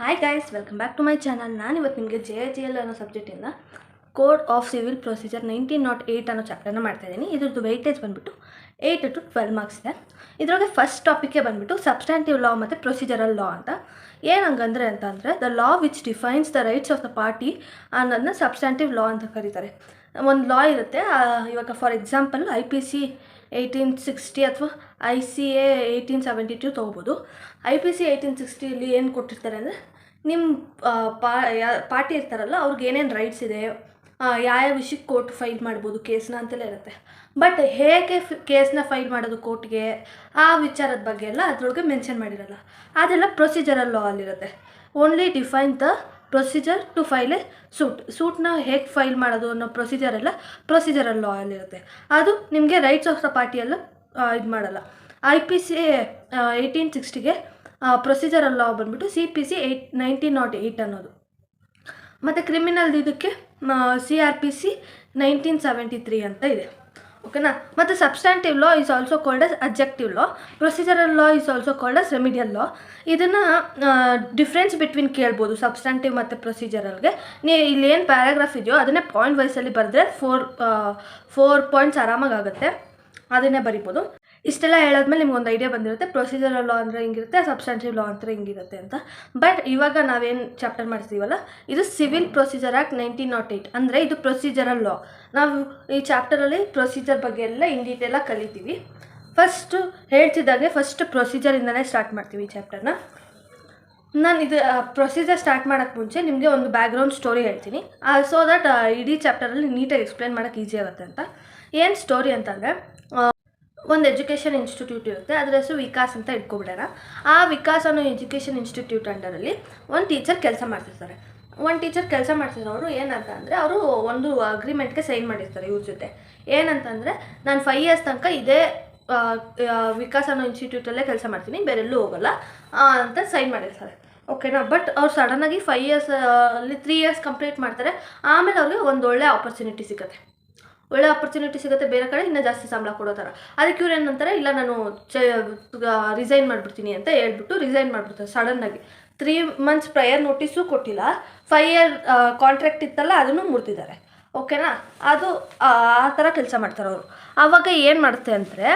Hi guys, welcome back to my channel. ನಾನು ಇವತ್ತು ನಿಮಗೆ JITL ಅನ್ನೋ ಸಬ್ಜೆಕ್ಟಿಂದ ಕೋಡ್ ಆಫ್ ಸಿವಿಲ್ ಪ್ರೊಸೀಜರ್ 1908 ಅನ್ನೋ ಚಾಪ್ಟರ್ನ ಮಾಡ್ತಾಯಿದ್ದೀನಿ. ಇದ್ರದ್ದು ವೆಯ್ಟೇಜ್ ಬಂದುಬಿಟ್ಟು 8 to 12 ಮಾರ್ಕ್ಸ್ ಇದೆ. ಇದರೊಳಗೆ ಫಸ್ಟ್ ಟಾಪಿಕ್ಕೆ ಬಂದುಬಿಟ್ಟು ಸಬ್ಸ್ಟ್ಯಾಂಟಿವ್ ಲಾ ಮತ್ತು ಪ್ರೊಸೀಜರಲ್ ಲಾ ಅಂತ. ಏನಂಗಂದರೆ the law which defines the rights of the party ಅನ್ನೋದನ್ನ ಸಬ್ಸ್ಟ್ಯಾಂಟಿವ್ ಲಾ ಅಂತ ಕರೀತಾರೆ. ಒಂದು ಲಾ ಇರುತ್ತೆ, ಇವಾಗ ಫಾರ್ ಎಕ್ಸಾಂಪಲ್ IPC 1860 ಅಥವಾ ICA 1872 ತೊಗೋಬೋದು. IPC 1860 ಏನು ಕೊಟ್ಟಿರ್ತಾರೆ ಅಂದರೆ, ನಿಮ್ಮ ಪಾರ್ಟಿ ಇರ್ತಾರಲ್ಲ ಅವ್ರಿಗೆ ಏನೇನು ರೈಟ್ಸ್ ಇದೆ, ಯಾವ ವಿಷಯಕ್ಕೆ ಕೋರ್ಟ್ ಫೈಲ್ ಮಾಡ್ಬೋದು ಕೇಸ್ನ ಅಂತೆಲ್ಲ ಇರುತ್ತೆ. ಬಟ್ ಹೇಗೆ ಕೇಸ್ನ ಫೈಲ್ ಮಾಡೋದು ಕೋರ್ಟ್ಗೆ, ಆ ವಿಚಾರದ ಬಗ್ಗೆ ಎಲ್ಲ ಅದರೊಳಗೆ ಮೆನ್ಷನ್ ಮಾಡಿರಲ್ಲ. ಅದೆಲ್ಲ ಪ್ರೊಸೀಜರಲ್ ಲಾ ಅಲ್ಲಿರುತ್ತೆ. Only define the procedure to file a ಸೂಟ್ನ ಹೇಗೆ ಫೈಲ್ ಮಾಡೋದು ಅನ್ನೋ ಪ್ರೊಸೀಜರೆಲ್ಲ ಪ್ರೊಸೀಜರಲ್ ಲಾ ಅಲ್ಲಿರುತ್ತೆ. ಅದು ನಿಮಗೆ ರೈಟ್ಸ್ ಆಫ್ ದ ಪಾರ್ಟಿಯೆಲ್ಲ ಇದು ಮಾಡಲ್ಲ. IPC 1860ಗೆ ಪ್ರೊಸೀಜರಲ್ ಲಾ ಬಂದುಬಿಟ್ಟು CPC 1908 ಅನ್ನೋದು. ಮತ್ತು ಕ್ರಿಮಿನಲ್ ಇದಕ್ಕೆ CRPC 1973 ಅಂತ ಇದೆ. ಓಕೆನಾ. ಮತ್ತು substantive law is also called as objective law. Procedural law is also called as remedial law. ಇದನ್ನು ಡಿಫ್ರೆನ್ಸ್ ಬಿಟ್ವೀನ್ ಕೇಳ್ಬೋದು ಸಬ್ಸ್ಟ್ಯಾಂಟಿವ್ ಮತ್ತು ಪ್ರೊಸೀಜರಲ್ಗೆ. ಇಲ್ಲಿ ಏನು ಪ್ಯಾರಾಗ್ರಾಫ್ ಇದೆಯೋ ಅದನ್ನೇ ಪಾಯಿಂಟ್ ವೈಸಲ್ಲಿ ಬರೆದ್ರೆ 4 ಪಾಯಿಂಟ್ಸ್ ಆರಾಮಾಗಿ ಆಗುತ್ತೆ, ಅದನ್ನೇ ಬರಿಬೋದು. ಇಷ್ಟೆಲ್ಲ ಹೇಳೋದ್ಮೇಲೆ ನಿಮ್ಗೊಂದು ಐಡಿಯಾ ಬಂದಿರುತ್ತೆ ಪ್ರೊಸೀಜರಲ್ ಲಾ ಅಂದರೆ ಹಿಂಗಿರುತ್ತೆ, ಸಬ್ಸ್ಟ್ಯಾಂಟಿವ್ ಲಾ ಅಂದರೆ ಹಿಂಗಿರುತ್ತೆ ಅಂತ. ಬಟ್ ಇವಾಗ ನಾವೇನು ಚಾಪ್ಟರ್ ಮಾಡ್ತೀವಲ್ಲ, ಇದು ಸಿವಿಲ್ ಪ್ರೊಸೀಜರ್ ಆ್ಯಕ್ಟ್ 1908 ಅಂದರೆ ಇದು ಪ್ರೊಸೀಜರಲ್ ಲಾ. ನಾವು ಈ ಚಾಪ್ಟರಲ್ಲಿ ಪ್ರೊಸೀಜರ್ ಬಗ್ಗೆ ಎಲ್ಲ ಇನ್ ಡೀಟೇಲಾಗಿ ಕಲಿತೀವಿ. ಫಸ್ಟು ಹೇಳ್ತಿದ್ದಾಗೆ ಫಸ್ಟ್ ಪ್ರೊಸೀಜರಿಂದನೇ ಸ್ಟಾರ್ಟ್ ಮಾಡ್ತೀವಿ ಈ ಚಾಪ್ಟರ್ನ. ನಾನು ಇದು ಪ್ರೊಸೀಜರ್ ಸ್ಟಾರ್ಟ್ ಮಾಡೋಕ್ಕೆ ಮುಂಚೆ ನಿಮಗೆ ಒಂದು ಬ್ಯಾಕ್ಗ್ರೌಂಡ್ ಸ್ಟೋರಿ ಹೇಳ್ತೀನಿ, ಸೊ ದಟ್ ಇಡೀ ಚಾಪ್ಟರಲ್ಲಿ ನೀಟಾಗಿ ಎಕ್ಸ್ಪ್ಲೇನ್ ಮಾಡೋಕ್ಕೆ ಈಸಿ ಆಗುತ್ತೆ ಅಂತ. ಏನು ಸ್ಟೋರಿ ಅಂತಂದರೆ, ಒಂದು ಎಜುಕೇಷನ್ ಇನ್ಸ್ಟಿಟ್ಯೂಟ್ ಇರುತ್ತೆ, ಅದರ ಹೆಸರು ವಿಕಾಸ್ ಅಂತ ಇಟ್ಕೊಬಿಡೋಣ. ಆ ವಿಕಾಸ್ ಅನ್ನೋ ಎಜುಕೇಷನ್ ಇನ್ಸ್ಟಿಟ್ಯೂಟ್ ಅಂಡರಲ್ಲಿ ಒಂದು ಟೀಚರ್ ಕೆಲಸ ಮಾಡ್ತಿರ್ತಾರೆ. ಅವರು ಏನಂತ ಅಂದರೆ, ಅವರು ಒಂದು ಅಗ್ರಿಮೆಂಟ್ಗೆ ಸೈನ್ ಮಾಡಿರ್ತಾರೆ ಇವ್ರ ಜೊತೆ. ಏನಂತಂದರೆ, ನಾನು 5 years ತನಕ ಇದೇ ವಿಕಾಸ್ ಅನ್ನೋ ಇನ್ಸ್ಟಿಟ್ಯೂಟಲ್ಲೇ ಕೆಲಸ ಮಾಡ್ತೀನಿ, ಬೇರೆಲ್ಲೂ ಹೋಗಲ್ಲ ಅಂತ ಸೈನ್ ಮಾಡಿರ್ತಾರೆ. ಓಕೆನಾ. ಬಟ್ ಅವ್ರು ಸಡನ್ನಾಗಿ 5 years ಅಲ್ಲಿ 3 years ಕಂಪ್ಲೀಟ್ ಮಾಡ್ತಾರೆ. ಆಮೇಲೆ ಅವ್ರಿಗೆ ಒಂದು ಒಳ್ಳೆ ಆಪರ್ಚುನಿಟಿ ಸಿಗುತ್ತೆ ಬೇರೆ ಕಡೆ, ಇನ್ನೂ ಜಾಸ್ತಿ ಸಂಬಳ ಕೊಡೋ ಥರ. ಅದಕ್ಕೆ ಇವ್ರು ಏನಂತಾರೆ, ಇಲ್ಲ ನಾನು ರಿಸೈನ್ ಮಾಡಿಬಿಡ್ತೀನಿ ಅಂತ ಹೇಳ್ಬಿಟ್ಟು ರಿಸೈನ್ ಮಾಡಿಬಿಡ್ತಾರೆ ಸಡನ್ನಾಗಿ. 3 months ಪ್ರಯರ್ ನೋಟಿಸು ಕೊಟ್ಟಿಲ್ಲ, 5 year ಕಾಂಟ್ರಾಕ್ಟ್ ಇತ್ತಲ್ಲ ಅದನ್ನು ಮುರಿದಿದ್ದಾರೆ. ಓಕೆನಾ. ಅದು ಆ ಥರ ಕೆಲಸ ಮಾಡ್ತಾರೆ ಅವರು. ಆವಾಗ ಏನು ಮಾಡುತ್ತೆ ಅಂದರೆ,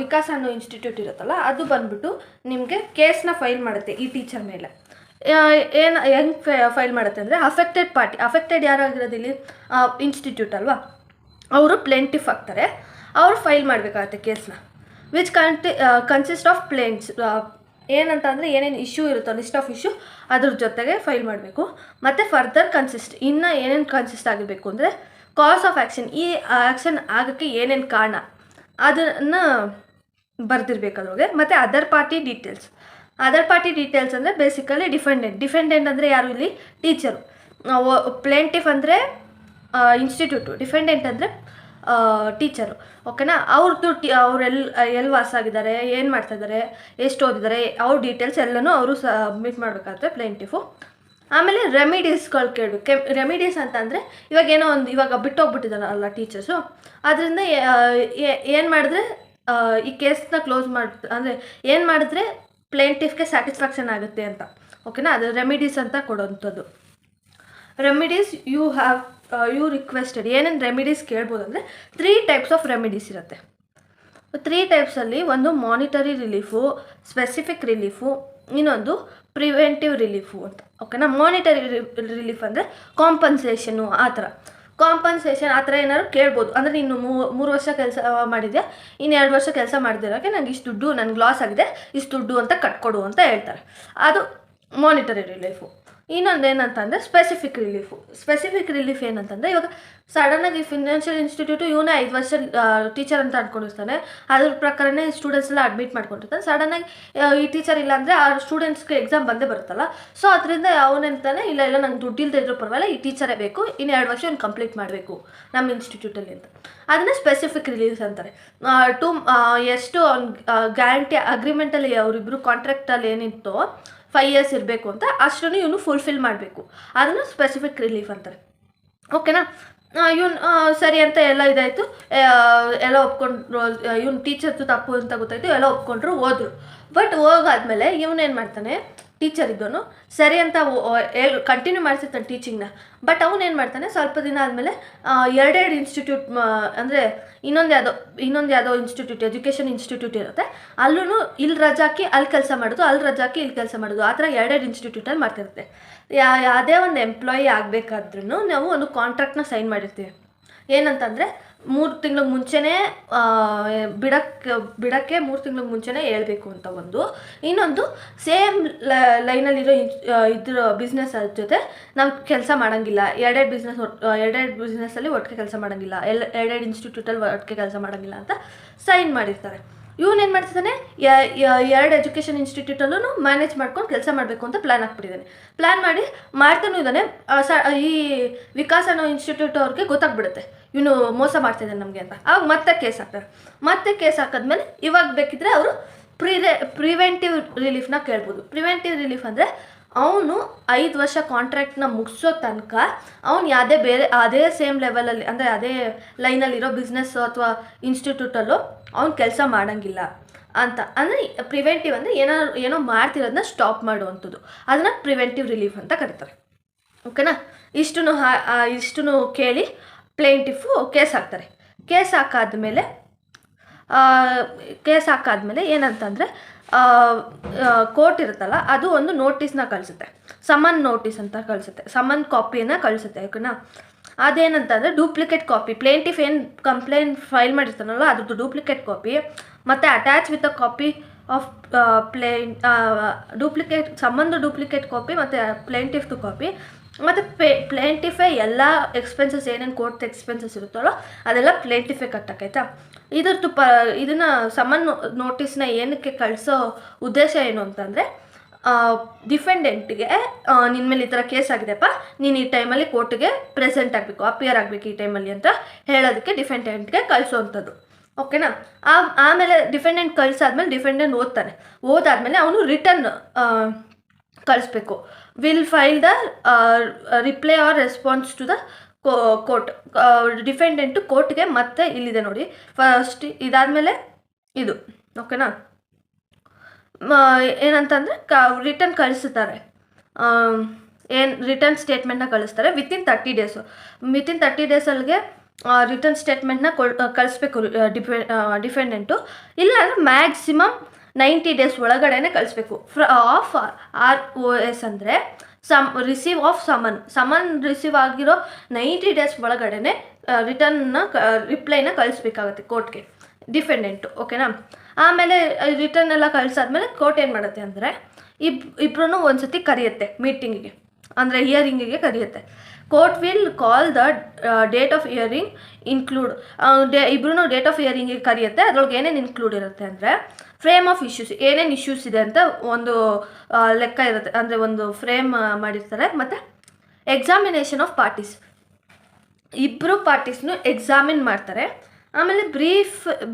ವಿಕಾಸ್ ಅನ್ನೋ ಇನ್ಸ್ಟಿಟ್ಯೂಟ್ ಇರುತ್ತಲ್ಲ ಅದು ಬಂದುಬಿಟ್ಟು ನಿಮಗೆ ಕೇಸ್ನ ಫೈಲ್ ಮಾಡುತ್ತೆ ಈ ಟೀಚರ್ ಮೇಲೆ. ಹೆಂಗೆ ಫೈಲ್ ಮಾಡುತ್ತೆ ಅಂದರೆ, ಅಫೆಕ್ಟೆಡ್ ಯಾರಾಗಿರೋದಿಲ್ಲಿ ಇನ್ಸ್ಟಿಟ್ಯೂಟ್ ಅಲ್ವಾ, ಅವರು ಪ್ಲೇಂಟಿಫ್ ಆಗ್ತಾರೆ. ಅವರು ಫೈಲ್ ಮಾಡಬೇಕಾಗತ್ತೆ ಕೇಸ್ನ, ವಿಚ್ ಕನ್ಸಿಸ್ಟ್ ಆಫ್ ಪ್ಲೇಂಟ್ಸ್. ಏನಂತ ಅಂದರೆ, ಏನೇನು ಇಶ್ಯೂ ಇರುತ್ತೋ ಲಿಸ್ಟ್ ಆಫ್ ಇಶ್ಯೂ ಅದ್ರ ಜೊತೆಗೆ ಫೈಲ್ ಮಾಡಬೇಕು. ಮತ್ತು ಫರ್ದರ್ ಇನ್ನೂ ಏನೇನು ಕನ್ಸಿಸ್ಟ್ ಆಗಿರಬೇಕು ಅಂದರೆ, ಕಾಸ್ ಆಫ್ ಆ್ಯಕ್ಷನ್, ಈ ಆ್ಯಕ್ಷನ್ ಆಗೋಕ್ಕೆ ಏನೇನು ಕಾರಣ ಅದನ್ನು ಬರೆದಿರ್ಬೇಕು ಅದ್ರೊಳಗೆ. ಮತ್ತು ಅದರ್ ಪಾರ್ಟಿ ಡೀಟೇಲ್ಸ್ ಅಂದರೆ ಬೇಸಿಕಲಿ ಡಿಫೆಂಡೆಂಟ್ ಅಂದರೆ ಯಾರು ಇಲ್ಲಿ ಟೀಚರು, ಪ್ಲೇಂಟಿಫ್ ಅಂದರೆ ಇನ್ಸ್ಟಿಟ್ಯೂಟು, ಡಿಫೆಂಡೆಂಟ್ ಅಂದರೆ ಟೀಚರು. ಓಕೆನಾ. ಅವ್ರದ್ದು ಅವ್ರು ಎಲ್ಲಿ ವಾಸ ಆಗಿದ್ದಾರೆ, ಏನು ಮಾಡ್ತಾಯಿದ್ದಾರೆ, ಎಷ್ಟು ಓದಿದ್ದಾರೆ, ಅವ್ರ ಡೀಟೇಲ್ಸ್ ಎಲ್ಲನೂ ಅವರು ಸಬ್ಮಿಟ್ ಮಾಡಬೇಕಾಗುತ್ತೆ ಪ್ಲೇಂಟಿಫು. ಆಮೇಲೆ ರೆಮಿಡೀಸ್ಗಳು ಕೇಳಬೇಕು. ರೆಮಿಡೀಸ್ ಅಂತಂದರೆ, ಇವಾಗ ಬಿಟ್ಟೋಗ್ಬಿಟ್ಟಿದ್ದಾರಲ್ಲ ಟೀಚರ್ಸು, ಅದರಿಂದ ಏನು ಮಾಡಿದ್ರೆ ಈ ಕೇಸ್ನ ಕ್ಲೋಸ್ ಅಂದರೆ ಏನು ಮಾಡಿದ್ರೆ ಪ್ಲೇಂಟಿಫ್ಗೆ ಸ್ಯಾಟಿಸ್ಫ್ಯಾಕ್ಷನ್ ಆಗುತ್ತೆ ಅಂತ. ಓಕೆನಾ. ಅದು ರೆಮಿಡೀಸ್ ಅಂತ ಕೊಡೋವಂಥದ್ದು. Remedies you requested. ಏನೇನು ರೆಮಿಡೀಸ್ ಕೇಳ್ಬೋದು ಅಂದರೆ, 3 types ಆಫ್ ರೆಮಿಡೀಸ್ ಇರುತ್ತೆ. 3 typesಲ್ಲಿ ಒಂದು ಮಾನಿಟರಿ ರಿಲೀಫು, ಸ್ಪೆಸಿಫಿಕ್ ರಿಲೀಫು, ಇನ್ನೊಂದು ಪ್ರಿವೆಂಟಿವ್ ರಿಲೀಫು ಅಂತ. ಓಕೆನಾ. ಮಾನಿಟರಿ ರಿಲೀಫ್ ಅಂದರೆ ಕಾಂಪನ್ಸೇಷನು, ಆ ಥರ ಏನಾದ್ರು ಕೇಳ್ಬೋದು. ಅಂದರೆ ನೀನು 3 ವರ್ಷ ಕೆಲಸ ಮಾಡಿದ್ಯಾ, ಇನ್ನು 2 ವರ್ಷ ಕೆಲಸ ಮಾಡಿದಿರೋಕ್ಕೆ ನನಗೆ ಇಷ್ಟು ದುಡ್ಡು, ನನಗೆ ಲಾಸ್ ಆಗಿದೆ, ಇಷ್ಟು ದುಡ್ಡು ಅಂತ ಕಟ್ಕೊಡು ಅಂತ ಹೇಳ್ತಾರೆ. ಅದು ಮಾನಿಟರಿ ರಿಲೀಫು. ಇನ್ನೊಂದು ಏನಂತಂದರೆ ಸ್ಪೆಸಿಫಿಕ್ ರಿಲೀಫ್ ಏನಂತಂದರೆ, ಇವಾಗ ಸಡನ್ನಾಗಿ ಫಿನಾನ್ಷಿಯಲ್ ಇನ್ಸ್ಟಿಟ್ಯೂಟು ಇವನೇ 5 ವರ್ಷ ಟೀಚರ್ ಅಂತ ಅಂದ್ಕೊಂಡಿರ್ತಾನೆ, ಅದ್ರ ಪ್ರಕಾರನೇ ಸ್ಟೂಡೆಂಟ್ಸ್ ಎಲ್ಲ ಅಡ್ಮಿಟ್ ಮಾಡ್ಕೊಂಡಿರ್ತಾನೆ. ಸಡನ್ನಾಗಿ ಈ ಟೀಚರ್ ಇಲ್ಲ ಅಂದರೆ ಆ ಸ್ಟೂಡೆಂಟ್ಸ್ಗೆ ಎಕ್ಸಾಮ್ ಬಂದೇ ಬರುತ್ತಲ್ಲ, ಸೊ ಅದರಿಂದ ಅವನೆಂತಾನೆ, ಇಲ್ಲ ನಂಗೆ ದುಡ್ಡು ಇಲ್ಲದೆ ಇದ್ರೂ ಪರವಾಗಿಲ್ಲ, ಈ ಟೀಚರೇ ಬೇಕು, ಇನ್ನು 2 ವರ್ಷ ಇವ್ನು ಕಂಪ್ಲೀಟ್ ಮಾಡಬೇಕು ನಮ್ಮ ಇನ್ಸ್ಟಿಟ್ಯೂಟಲ್ಲಿ ಅಂತ. ಅದನ್ನೇ ಸ್ಪೆಸಿಫಿಕ್ ರಿಲೀಫ್ ಅಂತಾರೆ. ಎಷ್ಟು ಗ್ಯಾರಂಟಿ ಅಗ್ರಿಮೆಂಟಲ್ಲಿ ಅವರಿಬ್ಬರು ಕಾಂಟ್ರಾಕ್ಟಲ್ಲಿ ಏನಿತ್ತೋ 5 years ಇರಬೇಕು ಅಂತ, ಅಷ್ಟನ್ನು ಇವನು ಫುಲ್ಫಿಲ್ ಮಾಡಬೇಕು. ಅದನ್ನು ಸ್ಪೆಸಿಫಿಕ್ ರಿಲೀಫ್ ಅಂತಾರೆ. ಓಕೆನಾ. ಇವನು ಸರಿ ಅಂತ ಎಲ್ಲ ಇದಾಯಿತು, ಎಲ್ಲ ಒಪ್ಕೊಂಡ್ರು. ಇವನು ಟೀಚರ್ದು ತಪ್ಪು ಅಂತ ಗೊತ್ತಾಯಿತು, ಎಲ್ಲ ಒಪ್ಕೊಂಡ್ರು, ಹೋದ್ರು. ಬಟ್ ಹೋಗಾದ್ಮೇಲೆ ಇವನೇನು ಮಾಡ್ತಾನೆ, ಟೀಚರ್ ಇದ್ದವನು ಸರಿ ಅಂತ ಕಂಟಿನ್ಯೂ ಮಾಡ್ತಿರ್ತಾನೆ ಟೀಚಿಂಗ್ನ. ಬಟ್ ಅವನೇನು ಮಾಡ್ತಾನೆ, ಸ್ವಲ್ಪ ದಿನ ಆದಮೇಲೆ ಎರಡೆರಡು ಇನ್ಸ್ಟಿಟ್ಯೂಟ್ ಅಂದರೆ ಇನ್ನೊಂದು ಯಾವುದೋ ಇನ್ಸ್ಟಿಟ್ಯೂಟ್, ಎಜುಕೇಷನ್ ಇನ್ಸ್ಟಿಟ್ಯೂಟ್ ಇರುತ್ತೆ, ಅಲ್ಲೂ ಇಲ್ಲಿ ರಜಾಕಿ ಅಲ್ಲಿ ಕೆಲಸ ಮಾಡೋದು, ಅಲ್ಲಿ ರಜಾಕಿ ಇಲ್ಲಿ ಕೆಲಸ ಮಾಡೋದು, ಆ ಥರ ಎರಡೆರಡು ಇನ್ಸ್ಟಿಟ್ಯೂಟಲ್ಲಿ ಮಾಡ್ತಿರುತ್ತೆ. ಯಾವುದೇ ಒಂದು ಎಂಪ್ಲಾಯಿ ಆಗಬೇಕಾದ್ರೂ ನಾವು ಒಂದು ಕಾಂಟ್ರಾಕ್ಟ್ನ ಸೈನ್ ಮಾಡಿರ್ತೀವಿ. ಏನಂತಂದರೆ 3 ತಿಂಗ್ಳಿಗೆ ಮುಂಚೆನೇ ಬಿಡೋಕ್ಕೆ 3 ತಿಂಗ್ಳಿಗೆ ಮುಂಚೆನೇ ಹೇಳ್ಬೇಕು ಅಂತ ಒಂದು. ಇನ್ನೊಂದು ಸೇಮ್ ಲೈನಲ್ಲಿರೋ ಇದ್ರ ಬಿಸ್ನೆಸ್ ಜೊತೆ ನಾವು ಕೆಲಸ ಮಾಡೋಂಗಿಲ್ಲ. ಎರಡೆರಡು ಬಿಸ್ನೆಸ್ಸಲ್ಲಿ ಒಟ್ಟಿಗೆ ಕೆಲಸ ಮಾಡೋಂಗಿಲ್ಲ, ಎರಡೆರಡು ಇನ್ಸ್ಟಿಟ್ಯೂಟಲ್ಲಿ ಒಟ್ಟಿಗೆ ಕೆಲಸ ಮಾಡೋಂಗಿಲ್ಲ ಅಂತ ಸೈನ್ ಮಾಡಿರ್ತಾರೆ. ಇವನೇನು ಮಾಡ್ತಿದ್ದಾನೆ, 2 ಎಜುಕೇಷನ್ ಇನ್ಸ್ಟಿಟ್ಯೂಟಲ್ಲೂ ಮ್ಯಾನೇಜ್ ಮಾಡ್ಕೊಂಡು ಕೆಲಸ ಮಾಡಬೇಕು ಅಂತ ಪ್ಲ್ಯಾನ್ ಹಾಕ್ಬಿಟ್ಟಿದ್ದಾನೆ. ಪ್ಲ್ಯಾನ್ ಮಾಡ್ತಾನೂ ಇದ್ದಾನೆ. ಈ ವಿಕಾಸ್ ಅನ್ನೋ ಇನ್ಸ್ಟಿಟ್ಯೂಟ್ ಅವ್ರಿಗೆ ಗೊತ್ತಾಗ್ಬಿಡುತ್ತೆ ಇವನು ಮೋಸ ಮಾಡ್ತಿದ್ದಾನೆ ನಮಗೆ ಅಂತ. ಆವಾಗ ಮತ್ತೆ ಕೇಸ್ ಹಾಕ್ತಾರೆ. ಮತ್ತೆ ಕೇಸ್ ಹಾಕಿದ್ಮೇಲೆ ಇವಾಗ ಬೇಕಿದ್ರೆ ಅವರು ಪ್ರಿವೆಂಟಿವ್ ರಿಲೀಫ್ನ ಕೇಳ್ಬೋದು. ಪ್ರಿವೆಂಟಿವ್ ರಿಲೀಫ್ ಅಂದರೆ ಅವನು 5 ವರ್ಷ ಕಾಂಟ್ರಾಕ್ಟ್ನ ಮುಗಿಸೋ ತನಕ ಅವ್ನು ಅದೇ ಸೇಮ್ ಲೆವೆಲಲ್ಲಿ, ಅಂದರೆ ಅದೇ ಲೈನಲ್ಲಿರೋ ಬಿಸ್ನೆಸ್ಸು ಅಥವಾ ಇನ್ಸ್ಟಿಟ್ಯೂಟಲ್ಲೋ ಅವ್ನು ಕೆಲಸ ಮಾಡೋಂಗಿಲ್ಲ ಅಂತ. ಅಂದರೆ ಪ್ರಿವೆಂಟಿವ್ ಅಂದರೆ ಏನೋ ಮಾಡ್ತಿರೋದನ್ನ ಸ್ಟಾಪ್ ಮಾಡುವಂಥದ್ದು, ಅದನ್ನು ಪ್ರಿವೆಂಟಿವ್ ರಿಲೀಫ್ ಅಂತ ಕರೀತಾರೆ. ಓಕೆನಾ? ಇಷ್ಟನ್ನು ಕೇಳಿ ಪ್ಲೇಂಟಿಫು ಕೇಸ್ ಹಾಕ್ತಾರೆ. ಕೇಸ್ ಹಾಕಾದ್ಮೇಲೆ ಏನಂತಂದರೆ ಕೋರ್ಟ್ ಇರುತ್ತಲ್ಲ, ಅದು ಒಂದು ನೋಟಿಸ್ನ ಕಳಿಸುತ್ತೆ, ಸಮನ್ ನೋಟಿಸ್ ಅಂತ ಕಳಿಸುತ್ತೆ, ಸಮನ್ ಕಾಪಿಯನ್ನು ಕಳಿಸುತ್ತೆ. ಓಕೆನಾ? ಅದೇನಂತಂದರೆ ಡೂಪ್ಲಿಕೇಟ್ ಕಾಪಿ, ಪ್ಲೇಂಟಿಫ್ ಏನು ಕಂಪ್ಲೇಂಟ್ ಫೈಲ್ ಮಾಡಿರ್ತಾನಲ್ಲ ಅದ್ರದ್ದು ಡೂಪ್ಲಿಕೇಟ್ ಕಾಪಿ, ಮತ್ತು attach with a copy of duplicate copy ಮತ್ತು ಪ್ಲೇಂಟಿಫ್ದು ಕಾಪಿ, ಮತ್ತು ಪ್ಲೇಂಟಿಫೇ ಎಲ್ಲ ಎಕ್ಸ್ಪೆನ್ಸಸ್ ಏನೇನು ಕೋರ್ಟ್ ಎಕ್ಸ್ಪೆನ್ಸಸ್ ಇರುತ್ತಲ್ಲೋ ಅದೆಲ್ಲ ಪ್ಲೇಂಟಿಫೇ ಕಟ್ಟಕ್ಕಾಯ್ತಾ. ಇದನ್ನು ಸಮನ್ ನೋಟಿಸ್ನ ಏನಕ್ಕೆ ಕಳಿಸೋ ಉದ್ದೇಶ ಏನು ಅಂತಂದರೆ, ಡಿಫೆಂಡೆಂಟ್ಗೆ ನಿನ್ನ ಮೇಲೆ ಈ ಥರ ಕೇಸ್ ಆಗಿದೆಪ್ಪ, ನೀನು ಈ ಟೈಮಲ್ಲಿ ಕೋರ್ಟ್ಗೆ ಪ್ರೆಸೆಂಟ್ ಆಗಬೇಕು, ಅಪಿಯರ್ ಆಗಬೇಕು ಈ ಟೈಮಲ್ಲಿ ಅಂತ ಹೇಳೋದಕ್ಕೆ ಡಿಫೆಂಡೆಂಟ್ಗೆ ಕಳಿಸೋವಂಥದ್ದು. ಓಕೆನಾ? ಆಮೇಲೆ ಡಿಫೆಂಡೆಂಟ್ ಕಳಿಸಾದ್ಮೇಲೆ ಡಿಫೆಂಡೆಂಟ್ ಓದಾದ್ಮೇಲೆ ಅವನು ರಿಟರ್ನ್ ಕಳಿಸ್ಬೇಕು. Will file the reply or response to the court. Defendant ಕೋರ್ಟ್ಗೆ ಮತ್ತೆ ಇಲ್ಲಿದೆ ನೋಡಿ, ಫಸ್ಟ್ ಇದಾದಮೇಲೆ ಇದು. ಓಕೆನಾ? ಏನಂತಂದರೆ ರಿಟರ್ನ್ ಕಳಿಸ್ತಾರೆ, ರಿಟರ್ನ್ ಸ್ಟೇಟ್ಮೆಂಟ್ನ ಕಳಿಸ್ತಾರೆ ವಿತಿನ್ 30 ಡೇಸು. ವಿತಿನ್ 30 ಡೇಸಲ್ಲಿಗೆ ರಿಟರ್ನ್ ಸ್ಟೇಟ್ಮೆಂಟ್ನ ಕಳಿಸ್ಬೇಕು ಡಿಫೆಂಡೆಂಟು. ಇಲ್ಲ ಅಂದರೆ ಮ್ಯಾಕ್ಸಿಮಮ್ 90 ಡೇಸ್ ಒಳಗಡೆನೆ ಕಳಿಸ್ಬೇಕು. ಆಫ್ ROS ಅಂದರೆ ರಿಸೀವ್ ಆಫ್ ಸಮನ್ ರಿಸೀವ್ ಆಗಿರೋ 90 ಡೇಸ್ ಒಳಗಡೆನೆ ರಿಪ್ಲೈನ ಕಳಿಸ್ಬೇಕಾಗತ್ತೆ ಕೋರ್ಟ್ಗೆ ಡಿಫೆಂಡೆಂಟು. ಓಕೆನಾ? ಆಮೇಲೆ ರಿಟರ್ನ್ ಎಲ್ಲ ಕಳಿಸಾದ್ಮೇಲೆ ಕೋರ್ಟ್ ಏನು ಮಾಡುತ್ತೆ ಅಂದರೆ ಇಬ್ಬರೂ ಒಂದು ಸತಿ ಕರೆಯುತ್ತೆ ಮೀಟಿಂಗಿಗೆ, ಅಂದರೆ ಹಿಯರಿಂಗಿಗೆ ಕರೆಯುತ್ತೆ. Court will call the date of hearing include, ಇಬ್ಬರೂ ಡೇಟ್ ಆಫ್ ಹಿಯರಿಂಗಿಗೆ ಕರೆಯುತ್ತೆ. ಅದ್ರೊಳಗೆ ಏನೇನು ಇನ್ಕ್ಲೂಡ್ ಇರುತ್ತೆ ಅಂದರೆ ಫ್ರೇಮ್ ಆಫ್ ಇಶ್ಯೂಸ್, ಏನೇನು ಇಶ್ಯೂಸ್ ಇದೆ ಅಂತ ಒಂದು ಲೆಕ್ಕ ಇರುತ್ತೆ, ಅಂದರೆ ಒಂದು ಫ್ರೇಮ್ ಮಾಡಿರ್ತಾರೆ. ಮತ್ತು ಎಕ್ಸಾಮಿನೇಷನ್ ಆಫ್ ಪಾರ್ಟೀಸ್, ಇಬ್ಬರು ಪಾರ್ಟೀಸ್ನು ಎಕ್ಸಾಮಿನ್ ಮಾಡ್ತಾರೆ. ಆಮೇಲೆ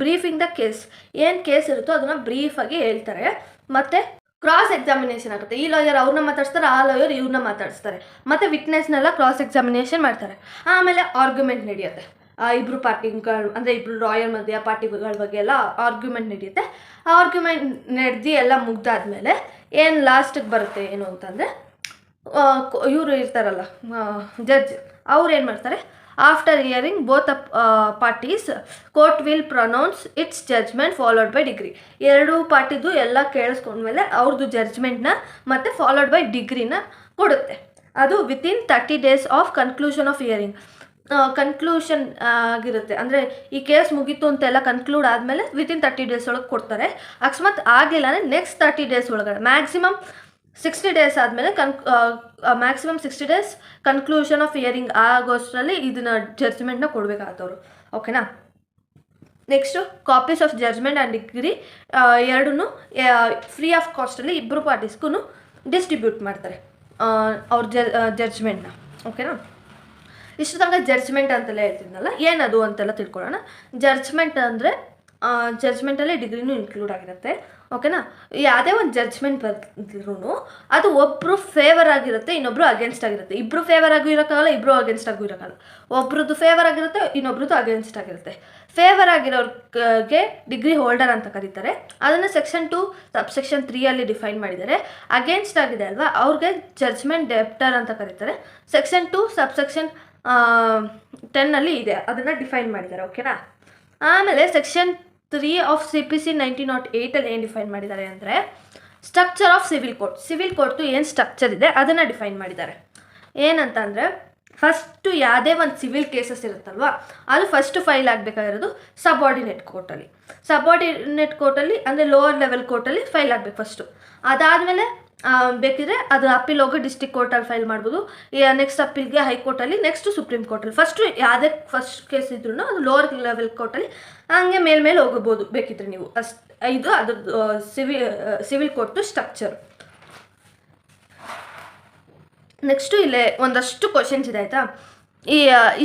ಬ್ರೀಫಿಂಗ್ ದ ಕೇಸ್, ಏನು ಕೇಸ್ ಇರುತ್ತೋ ಅದನ್ನು ಬ್ರೀಫಾಗಿ ಹೇಳ್ತಾರೆ. ಮತ್ತು ಕ್ರಾಸ್ ಎಕ್ಸಾಮಿನೇಷನ್ ಆಗುತ್ತೆ. ಈ ಲಾಯರ್ ಅವ್ರನ್ನ ಮಾತಾಡ್ಸ್ತಾರೆ, ಆ ಲಾಯರ್ ಇವ್ರನ್ನ ಮಾತಾಡಿಸ್ತಾರೆ. ಮತ್ತು ವಿಟ್ನೆಸ್ನೆಲ್ಲ ಕ್ರಾಸ್ ಎಕ್ಸಾಮಿನೇಷನ್ ಮಾಡ್ತಾರೆ. ಆಮೇಲೆ ಆರ್ಗ್ಯುಮೆಂಟ್ ನಡೆಯುತ್ತೆ. ಇಬ್ಬರು ಪಾರ್ಟಿಗಳು, ಅಂದರೆ ಇಬ್ಬರು ಲಾಯರ್ ಮಧ್ಯೆ ಪಾರ್ಟಿಗಳ ಬಗ್ಗೆ ಎಲ್ಲ ಆರ್ಗ್ಯುಮೆಂಟ್ ನಡೆಯುತ್ತೆ. ಆ ಆರ್ಗ್ಯುಮೆಂಟ್ ನಡೆದು ಎಲ್ಲ ಮುಗ್ದಾದ್ಮೇಲೆ ಏನು ಲಾಸ್ಟಿಗೆ ಬರುತ್ತೆ ಏನು ಅಂತಂದರೆ, ಇವರು ಇರ್ತಾರಲ್ಲ ಜಡ್ಜ್, ಅವ್ರು ಏನು ಮಾಡ್ತಾರೆ, after hearing both parties court will pronounce its judgement followed by decree. ಎರಡೂ ಪಾರ್ಟಿದು ಎಲ್ಲ ಕೇಳಿಸ್ಕೊಂಡ್ಮೇಲೆ ಅವ್ರದ್ದು ಜಡ್ಜ್ಮೆಂಟ್ನ ಮತ್ತು ಫಾಲೋಡ್ ಬೈ ಡಿಗ್ರಿನ ಕೊಡುತ್ತೆ. ಅದು within 30 days of conclusion of hearing. Conclusion ಆಗಿರುತ್ತೆ, ಅಂದರೆ ಈ ಕೇಸ್ ಮುಗೀತು ಅಂತೆಲ್ಲ ಕನ್ಕ್ಲೂಡ್ ಆದಮೇಲೆ ವಿತಿನ್ 30 ಡೇಸ್ ಒಳಗೆ ಕೊಡ್ತಾರೆ. ಅಕಸ್ಮಾತ್ ಆಗಿಲ್ಲ ಅಂದರೆ ನೆಕ್ಸ್ಟ್ 30 ಡೇಸ್ ಒಳಗಡೆ, ಮ್ಯಾಕ್ಸಿಮಮ್ 60 ಡೇಸ್ ಆದಮೇಲೆ maximum 60 days conclusion of hearing ಆಗೋಷ್ಟರಲ್ಲಿ ಇದನ್ನು ಜಡ್ಜ್ಮೆಂಟ್ನ ಕೊಡಬೇಕಾಗ್ತವ್ರು. ಓಕೆನಾ? Next copies of judgment and decree ಎರಡೂ ಫ್ರೀ ಆಫ್ ಕಾಸ್ಟಲ್ಲಿ ಇಬ್ಬರು ಪಾರ್ಟೀಸ್ಗೂ ಡಿಸ್ಟ್ರಿಬ್ಯೂಟ್ ಮಾಡ್ತಾರೆ ಅವ್ರ ಜಡ್ಜ್ಮೆಂಟ್ನ. ಓಕೆನಾ? ಇಷ್ಟು ತನಕ ಜಡ್ಜ್ಮೆಂಟ್ ಅಂತೆಲ್ಲ ಹೇಳ್ತಿದ್ನಲ್ಲ, ಏನದು ಅಂತೆಲ್ಲ ತಿಳ್ಕೊಳ್ಳೋಣ. ಜಡ್ಜ್ಮೆಂಟ್ ಅಂದರೆ ಜಡ್ಜ್ಮೆಂಟಲ್ಲಿ ಡಿಗ್ರಿನೂ ಇನ್ಕ್ಲೂಡ್ ಆಗಿರುತ್ತೆ. ಓಕೆನಾ? ಯಾವುದೇ ಒಂದು ಜಡ್ಜ್ಮೆಂಟ್ ಬರೆದ್ರೂ ಅದು ಒಬ್ಬರು ಫೇವರ್ ಆಗಿರುತ್ತೆ, ಇನ್ನೊಬ್ರು ಅಗೇನ್ಸ್ಟ್ ಆಗಿರುತ್ತೆ. ಇಬ್ಬರು ಫೇವರ್ ಆಗೂ ಇರೋಕ್ಕಾಗಲ್ಲ, ಇಬ್ಬರು ಅಗೇನ್ಸ್ಟ್ ಆಗೂ ಇರೋಕ್ಕಾಗಲ್ಲ. ಒಬ್ರದ್ದು ಫೇವರ್ ಆಗಿರುತ್ತೆ, ಇನ್ನೊಬ್ರದ್ದು ಅಗೇನ್ಸ್ಟ್ ಆಗಿರುತ್ತೆ. ಫೇವರ್ ಆಗಿರೋರಿಗೆ ಡಿಗ್ರಿ ಹೋಲ್ಡರ್ ಅಂತ ಕರೀತಾರೆ. ಅದನ್ನು ಸೆಕ್ಷನ್ 2 ಸಬ್ಸೆಕ್ಷನ್ 3 ಡಿಫೈನ್ ಮಾಡಿದ್ದಾರೆ. ಅಗೇನ್ಸ್ಟ್ ಆಗಿದೆ ಅಲ್ವಾ, ಅವ್ರಿಗೆ ಜಡ್ಜ್ಮೆಂಟ್ ಡೆಪ್ಟರ್ ಅಂತ ಕರೀತಾರೆ. ಸೆಕ್ಷನ್ 2 ಸಬ್ಸೆಕ್ಷನ್ 10 ಇದೆ, ಅದನ್ನು ಡಿಫೈನ್ ಮಾಡಿದ್ದಾರೆ. ಓಕೆನಾ? ಆಮೇಲೆ ಸೆಕ್ಷನ್ 3 ಆಫ್ CPC 1908 ಏನು ಡಿಫೈನ್ ಮಾಡಿದ್ದಾರೆ ಅಂದರೆ structure of civil court. Civil ಕೋರ್ಟ್ದು ಏನು ಸ್ಟ್ರಕ್ಚರ್ ಇದೆ ಅದನ್ನು ಡಿಫೈನ್ ಮಾಡಿದ್ದಾರೆ. ಏನಂತ ಅಂದರೆ ಫಸ್ಟು ಯಾವುದೇ ಒಂದು ಸಿವಿಲ್ ಕೇಸಸ್ ಇರುತ್ತಲ್ವ, ಅದು ಫಸ್ಟು ಫೈಲ್ ಆಗಬೇಕಾಗಿರೋದು ಸಬಾರ್ಡಿನೇಟ್ ಕೋರ್ಟಲ್ಲಿ. ಸಬಾರ್ಡಿನೇಟ್ ಕೋರ್ಟಲ್ಲಿ ಅಂದರೆ ಲೋವರ್ ಲೆವೆಲ್ ಕೋರ್ಟಲ್ಲಿ ಫೈಲ್ ಆಗಬೇಕು ಫಸ್ಟು. ಅದಾದಮೇಲೆ ಬೇಕಿದ್ರೆ ಅದು ಅಪೀಲ್ ಹೋಗಿ ಡಿಸ್ಟ್ರಿಕ್ಟ್ ಕೋರ್ಟಲ್ಲಿ ಫೈಲ್ ಮಾಡ್ಬೋದು. ನೆಕ್ಸ್ಟ್ ಅಪೀಲ್ಗೆ ಹೈಕೋರ್ಟಲ್ಲಿ, ನೆಕ್ಸ್ಟು ಸುಪ್ರೀಂ ಕೋರ್ಟಲ್ಲಿ. ಫಸ್ಟು ಯಾವುದೇ ಫಸ್ಟ್ ಕೇಸ್ ಇದ್ರೂ ಅದು ಲೋವರ್ ಲೆವೆಲ್ ಕೋರ್ಟಲ್ಲಿ ಹಂಗೆ ಮೇಲ್ಮೇಲೆ ಹೋಗಬಹುದು ಬೇಕಿದ್ರೆ ನೀವು. ಇದು ಅದ್ರದ್ದು ಸಿವಿಲ್ ಕೋರ್ಟ್ದು ಸ್ಟ್ರಕ್ಚರ್. ನೆಕ್ಸ್ಟು ಇಲ್ಲೇ ಒಂದಷ್ಟು ಕ್ವಶನ್ಸ್ ಇದೆ ಆಯಿತಾ.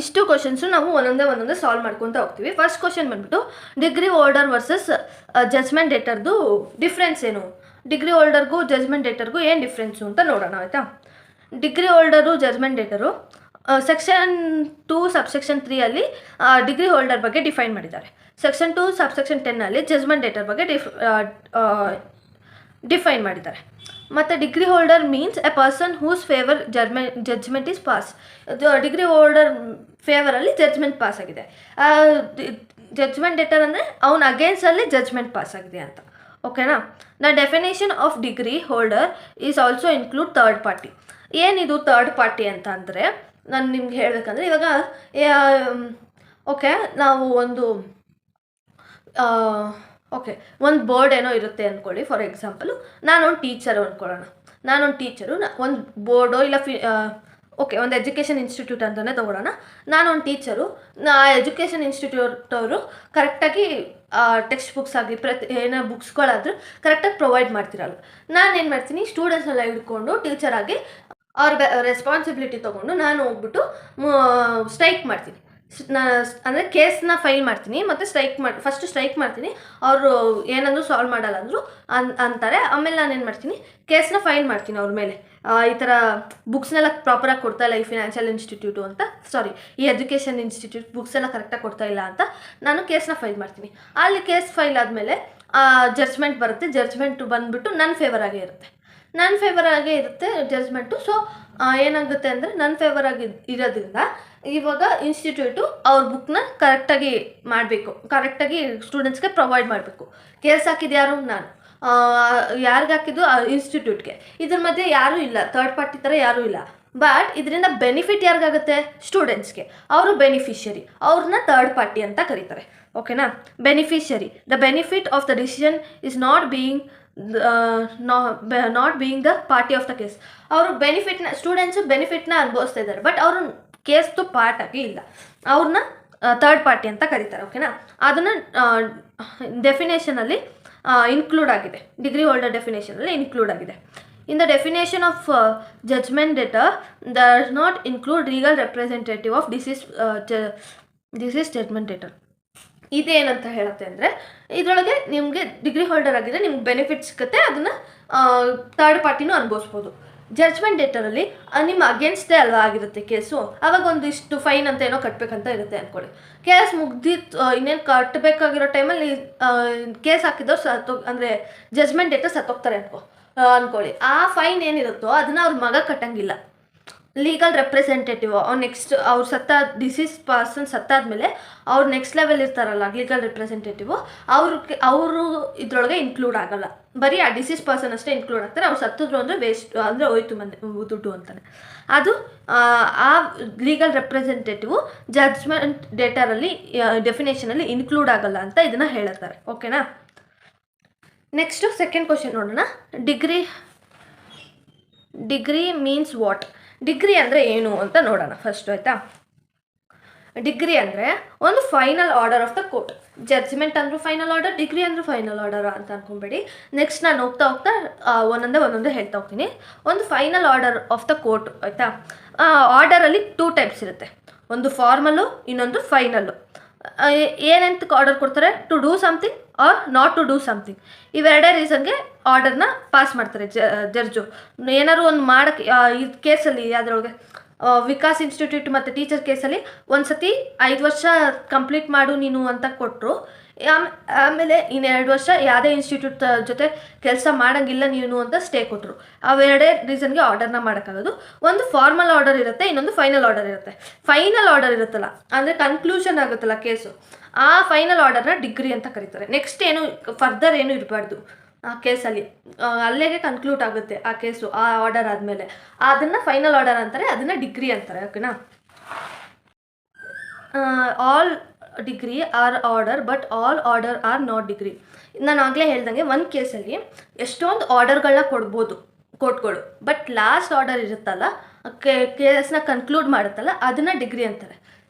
ಇಷ್ಟು ಕ್ವಶನ್ಸು ನಾವು ಒಂದೊಂದೇ ಸಾಲ್ವ್ ಮಾಡ್ಕೊತಾ ಹೋಗ್ತೀವಿ. ಫಸ್ಟ್ ಕ್ವಶನ್ ಬಂದ್ಬಿಟ್ಟು ಡಿಗ್ರಿ ಹೋಲ್ಡರ್ ವರ್ಸಸ್ ಜಡ್ಜ್ಮೆಂಟ್ ಡೇಟರ್ದು ಡಿಫ್ರೆನ್ಸ್ ಏನು, ಡಿಗ್ರಿ ಹೋಲ್ಡರ್ಗೂ ಜಡ್ಜ್ಮೆಂಟ್ ಡೇಟರ್ಗೂ ಏನು ಡಿಫ್ರೆನ್ಸು ಅಂತ ನೋಡೋಣ ಆಯಿತಾ. Decree holder judgment debtor section 2 subsection 3 decree holder ಬಗ್ಗೆ ಡಿಫೈನ್ ಮಾಡಿದ್ದಾರೆ. ಸೆಕ್ಷನ್ 2 ಸಬ್ಸೆಕ್ಷನ್ 10 ಜಡ್ಜ್ಮೆಂಟ್ ಡೇಟರ್ ಬಗ್ಗೆ ಡಿಫೈನ್ ಮಾಡಿದ್ದಾರೆ. ಮತ್ತು decree holder means a person whose favour judgment is pass. Decree holder ಫೇವರಲ್ಲಿ ಜಡ್ಜ್ಮೆಂಟ್ ಪಾಸ್ ಆಗಿದೆ. ಜಡ್ಜ್ಮೆಂಟ್ ಡೇಟರ್ ಅಂದರೆ ಅವನ ಅಗೇನ್ಸ್ಟಲ್ಲಿ ಜಡ್ಜ್ಮೆಂಟ್ ಪಾಸ್ ಆಗಿದೆ ಅಂತ. ಓಕೆನಾ? The definition of degree holder is also include third party. ಏನಿದು ಥರ್ಡ್ ಪಾರ್ಟಿ ಅಂತ ಅಂದರೆ ನಾನು ನಿಮ್ಗೆ ಹೇಳಬೇಕಂದ್ರೆ ಇವಾಗ ಓಕೆ ನಾವು ಒಂದು ಬೋರ್ಡ್ ಏನೋ ಇರುತ್ತೆ ಅಂದ್ಕೊಳ್ಳಿ. ಫಾರ್ ಎಕ್ಸಾಂಪಲು ನಾನೊಂದು ಟೀಚರು ಅಂದ್ಕೊಳ್ಳೋಣ. ನಾನೊಂದು ಟೀಚರು ಒಂದು ಬೋರ್ಡೋ ಇಲ್ಲ ಒಂದು ಎಜುಕೇಷನ್ ಇನ್ಸ್ಟಿಟ್ಯೂಟ್ ಅಂತಲೇ ತೊಗೊಳ್ಳೋಣ. ನಾನೊಂದು ಟೀಚರು, ಎಜುಕೇಷನ್ ಇನ್ಸ್ಟಿಟ್ಯೂಟ್ ಅವರು ಕರೆಕ್ಟಾಗಿ ಟೆಕ್ಸ್ಟ್ ಬುಕ್ಸ್ ಆಗಲಿ ಏನೋ ಬುಕ್ಸ್ಗಳಾದರೂ ಕರೆಕ್ಟಾಗಿ ಪ್ರೊವೈಡ್ ಮಾಡ್ತಿರಲ್ಲ. ನಾನೇನು ಮಾಡ್ತೀನಿ, ಸ್ಟೂಡೆಂಟ್ಸ್ನೆಲ್ಲ ಹಿಡ್ಕೊಂಡು ಟೀಚರಾಗಿ ಅವ್ರ ರೆಸ್ಪಾನ್ಸಿಬಿಲಿಟಿ ತೊಗೊಂಡು ನಾನು ಹೋಗ್ಬಿಟ್ಟು ಸ್ಟ್ರೈಕ್ ಮಾಡ್ತೀನಿ. ಅಂದರೆ ಕೇಸ್ನ ಫೈಲ್ ಮಾಡ್ತೀನಿ ಮತ್ತು ಫಸ್ಟು ಸ್ಟ್ರೈಕ್ ಮಾಡ್ತೀನಿ. ಅವರು ಏನಂದರೂ ಸಾಲ್ವ್ ಮಾಡಲ್ಲ ಅಂದರು ಅಂತಾರೆ. ಆಮೇಲೆ ನಾನೇನು ಮಾಡ್ತೀನಿ, ಕೇಸ್ನ ಫೈಲ್ ಮಾಡ್ತೀನಿ ಅವ್ರ ಮೇಲೆ. ಈ ಥರ ಬುಕ್ಸ್ನೆಲ್ಲ ಪ್ರಾಪರಾಗಿ ಕೊಡ್ತಾಯಿಲ್ಲ ಈ ಫಿನಾನ್ಷಿಯಲ್ ಇನ್ಸ್ಟಿಟ್ಯೂಟು ಅಂತ, ಈ ಎಜುಕೇಷನ್ ಇನ್ಸ್ಟಿಟ್ಯೂಟ್ ಬುಕ್ಸ್ ಎಲ್ಲ ಕರೆಕ್ಟಾಗಿ ಕೊಡ್ತಾಯಿಲ್ಲ ಅಂತ ನಾನು ಕೇಸ್ನ ಫೈಲ್ ಮಾಡ್ತೀನಿ. ಅಲ್ಲಿ ಕೇಸ್ ಫೈಲ್ ಆದಮೇಲೆ ಜಡ್ಜ್ಮೆಂಟ್ ಬರುತ್ತೆ. ಜಡ್ಜ್ಮೆಂಟು ಬಂದುಬಿಟ್ಟು ನನ್ನ ಫೇವರ್ ಆಗೇ ಇರುತ್ತೆ ಜಡ್ಜ್ಮೆಂಟು. ಸೊ ಏನಾಗುತ್ತೆ ಅಂದರೆ ನನ್ನ ಫೇವರ್ ಆಗಿ ಇರೋದ್ರಿಂದ ಇವಾಗ ಇನ್ಸ್ಟಿಟ್ಯೂಟು ಅವ್ರ ಬುಕ್ನ ಕರೆಕ್ಟಾಗಿ ಮಾಡಬೇಕು, ಕರೆಕ್ಟಾಗಿ ಸ್ಟೂಡೆಂಟ್ಸ್ಗೆ ಪ್ರೊವೈಡ್ ಮಾಡಬೇಕು. ಕೇಸ್ ಹಾಕಿದ್ದು ಯಾರು? ನಾನು. ಯಾರಿಗೆ ಹಾಕಿದ್ದು? ಇನ್ಸ್ಟಿಟ್ಯೂಟ್ಗೆ. ಇದ್ರ ಮಧ್ಯೆ ಯಾರೂ ಇಲ್ಲ, ಥರ್ಡ್ ಪಾರ್ಟಿ ಥರ ಯಾರೂ ಇಲ್ಲ. ಬಟ್ ಇದರಿಂದ ಬೆನಿಫಿಟ್ ಯಾರಿಗಾಗುತ್ತೆ? ಸ್ಟೂಡೆಂಟ್ಸ್ಗೆ. ಅವರು ಬೆನಿಫಿಷರಿ, ಅವ್ರನ್ನ ಥರ್ಡ್ ಪಾರ್ಟಿ ಅಂತ ಕರೀತಾರೆ. ಓಕೆನಾ? Beneficiary. The benefit of the decision is not being the party of the case. ಅವರು ಸ್ಟೂಡೆಂಟ್ಸು ಬೆನಿಫಿಟ್ನ ಅನುಭವಿಸ್ತಾ ಇದ್ದಾರೆ, ಬಟ್ ಅವರು ಕೇಸ್ದು ಪಾರ್ಟ್ ಆಗಿ ಇಲ್ಲ. ಅವ್ರನ್ನ ಥರ್ಡ್ ಪಾರ್ಟಿ ಅಂತ ಕರೀತಾರೆ. ಓಕೆನಾ? ಅದನ್ನು ಡೆಫಿನೇಷನಲ್ಲಿ ಇನ್ಕ್ಲೂಡ್ ಆಗಿದೆ. ಡಿಗ್ರಿ ಹೋಲ್ಡರ್ ಡೆಫಿನೇಷನಲ್ಲಿ ಇನ್ಕ್ಲೂಡ್ ಆಗಿದೆ. In the definition of judgment debtor does not include legal representative of deceased judgment debtor. ಇದೇನಂತ ಹೇಳುತ್ತೆ ಅಂದರೆ ಇದರೊಳಗೆ ನಿಮಗೆ ಡಿಗ್ರಿ ಹೋಲ್ಡರ್ ಆಗಿದ್ರೆ ನಿಮ್ಗೆ ಬೆನಿಫಿಟ್ ಸಿಗುತ್ತೆ, ಅದನ್ನು ಥರ್ಡ್ ಪಾರ್ಟಿನೂ ಅನುಭವಿಸ್ಬೋದು. ಜಡ್ಜ್ಮೆಂಟ್ ಡೇಟರಲ್ಲಿ ನಿಮ್ಮ ಅಗೇನ್ಸ್ಟೇ ಅಲ್ವಾ ಆಗಿರುತ್ತೆ ಕೇಸು, ಆವಾಗ ಒಂದಿಷ್ಟು ಫೈನ್ ಅಂತ ಏನೋ ಕಟ್ಟಬೇಕಂತ ಇರುತ್ತೆ ಅಂದ್ಕೊಳ್ಳಿ. ಕೇಸ್ ಮುಗ್ದಿತ್ತು, ಇನ್ನೇನು ಕಟ್ಟಬೇಕಾಗಿರೋ ಟೈಮಲ್ಲಿ ಕೇಸ್ ಹಾಕಿದವ್ರು ಅಂದರೆ ಜಡ್ಜ್ಮೆಂಟ್ ಡೇಟರ್ ಸತ್ತೋಗ್ತಾರೆ ಅಂದ್ಕೊಳ್ಳಿ. ಆ ಫೈನ್ ಏನಿರುತ್ತೋ ಅದನ್ನು ಅವ್ರ ಮಗ ಕಟ್ಟಂಗಿಲ್ಲ. ಲೀಗಲ್ ರೆಪ್ರೆಸೆಂಟೇಟಿವ್ ಅವ್ರು ಡಿಸೀಸ್ ಪರ್ಸನ್ ಸತ್ತಾದ್ಮೇಲೆ ಅವ್ರು ನೆಕ್ಸ್ಟ್ ಲೆವೆಲ್ ಇರ್ತಾರಲ್ಲ ಲೀಗಲ್ ರೆಪ್ರೆಸೆಂಟೇಟಿವ್, ಅವರು ಇದರೊಳಗೆ ಇನ್ಕ್ಲೂಡ್ ಆಗಲ್ಲ. ಬರೀ ಆ ಡಿಸೀಸ್ ಪರ್ಸನ್ ಅಷ್ಟೇ ಇನ್ಕ್ಲೂಡ್ ಆಗ್ತಾರೆ. ಅವ್ರು ಸತ್ತಿದ್ರು ಅಂದರೆ ವೇಸ್ಟ್, ಅಂದರೆ ಹೋಯ್ತು ದುಡ್ಡು ಅಂತಾನೆ. ಅದು ಆ ಲೀಗಲ್ ರೆಪ್ರೆಸೆಂಟೇಟಿವ್ ಜಡ್ಜ್ಮೆಂಟ್ ಡೇಟರಲ್ಲಿ ಡೆಫಿನೇಷನಲ್ಲಿ ಇನ್ಕ್ಲೂಡ್ ಆಗಲ್ಲ ಅಂತ ಇದನ್ನು ಹೇಳ್ತಾರೆ. ಓಕೆನಾ? ನೆಕ್ಸ್ಟು ಸೆಕೆಂಡ್ ಕ್ವಶನ್ ನೋಡೋಣ. Decree means what? ಡಿಗ್ರಿ ಅಂದರೆ ಏನು ಅಂತ ನೋಡೋಣ ಫಸ್ಟು. ಆಯಿತಾ? ಡಿಗ್ರಿ ಅಂದರೆ ಒಂದು final order of the court. Judgement ಅಂದರೂ ಫೈನಲ್ ಆರ್ಡರ್, ಡಿಗ್ರಿ ಅಂದರೂ ಫೈನಲ್ ಆರ್ಡರ್ ಅಂತ ಅಂದ್ಕೊಬೇಡಿ. ನೆಕ್ಸ್ಟ್ ನಾನು ಹೋಗ್ತಾ ಒಂದೊಂದೇ ಹೇಳ್ತಾ ಹೋಗ್ತೀನಿ. ಒಂದು final order of the court. ಆಯಿತಾ? ಆರ್ಡರಲ್ಲಿ 2 ಟೈಪ್ಸ್ ಇರುತ್ತೆ. ಒಂದು ಫಾರ್ಮಲ್ಲು, ಇನ್ನೊಂದು ಫೈನಲ್ಲು. ಏನಂತ ಆರ್ಡರ್ ಕೊಡ್ತಾರೆ, to do something or not to do something. ಇವೆರಡೇ ರೀಸನ್ಗೆ ಆರ್ಡರ್ನ ಪಾಸ್ ಮಾಡ್ತಾರೆ ಜಡ್ಜು. ಏನಾದ್ರು ಒಂದು ಮಾಡೋಕ್ಕೆ ಈ ಕೇಸಲ್ಲಿ ಅದರೊಳಗೆ ವಿಕಾಸ್ ಇನ್ಸ್ಟಿಟ್ಯೂಟ್ ಮತ್ತು ಟೀಚರ್ ಕೇಸಲ್ಲಿ ಒಂದು ಸತಿ 5 ವರ್ಷ ಕಂಪ್ಲೀಟ್ ಮಾಡು ನೀನು ಅಂತ ಕೊಟ್ಟರು. ಆಮೇಲೆ ಇನ್ನು 2 ವರ್ಷ ಯಾವುದೇ ಇನ್ಸ್ಟಿಟ್ಯೂಟ್ ಜೊತೆ ಕೆಲಸ ಮಾಡೋಂಗಿಲ್ಲ ನೀನು ಅಂತ ಸ್ಟೇ ಕೊಟ್ಟರು. ಅವೆರಡೇ ರೀಸನ್ಗೆ ಆರ್ಡರ್ನ ಮಾಡೋಕ್ಕಾಗೋದು. ಒಂದು ಫಾರ್ಮಲ್ ಆರ್ಡರ್ ಇರುತ್ತೆ, ಇನ್ನೊಂದು ಫೈನಲ್ ಆರ್ಡರ್ ಇರುತ್ತೆ. ಫೈನಲ್ ಆರ್ಡರ್ ಇರುತ್ತಲ್ಲ, ಅಂದರೆ ಕನ್ಕ್ಲೂಷನ್ ಆಗುತ್ತಲ್ಲ ಕೇಸು, ಆ ಫೈನಲ್ ಆರ್ಡರ್ನ ಡಿಗ್ರಿ ಅಂತ ಕರೀತಾರೆ. ನೆಕ್ಸ್ಟ್ ಏನು ಫರ್ದರ್ ಏನು ಇರಬಾರ್ದು ಆ ಕೇಸಲ್ಲಿ, ಅಲ್ಲಿಗೆ ಕನ್ಕ್ಲೂಡ್ ಆಗುತ್ತೆ ಆ ಕೇಸು, ಆ ಆರ್ಡರ್ ಆದಮೇಲೆ ಅದನ್ನು ಫೈನಲ್ ಆರ್ಡರ್ ಅಂತಾರೆ, ಅದನ್ನು ಡಿಗ್ರಿ ಅಂತಾರೆ. ಓಕೆನಾ. All decree are order but all order are not decree. ನಾನು ಆಗಲೇ ಹೇಳ್ದಂಗೆ ಒಂದು ಕೇಸಲ್ಲಿ ಎಷ್ಟೊಂದು ಆರ್ಡರ್ಗಳನ್ನ ಕೊಡ್ಬೋದು ಕೋರ್ಟ್ಗಳು, ಬಟ್ ಲಾಸ್ಟ್ ಆರ್ಡರ್ ಇರುತ್ತಲ್ಲ, ಕೇಸ್ನ ಕನ್ಕ್ಲೂಡ್ ಮಾಡುತ್ತಲ್ಲ, ಅದನ್ನು ಡಿಗ್ರಿ ಅಂತಾರೆ.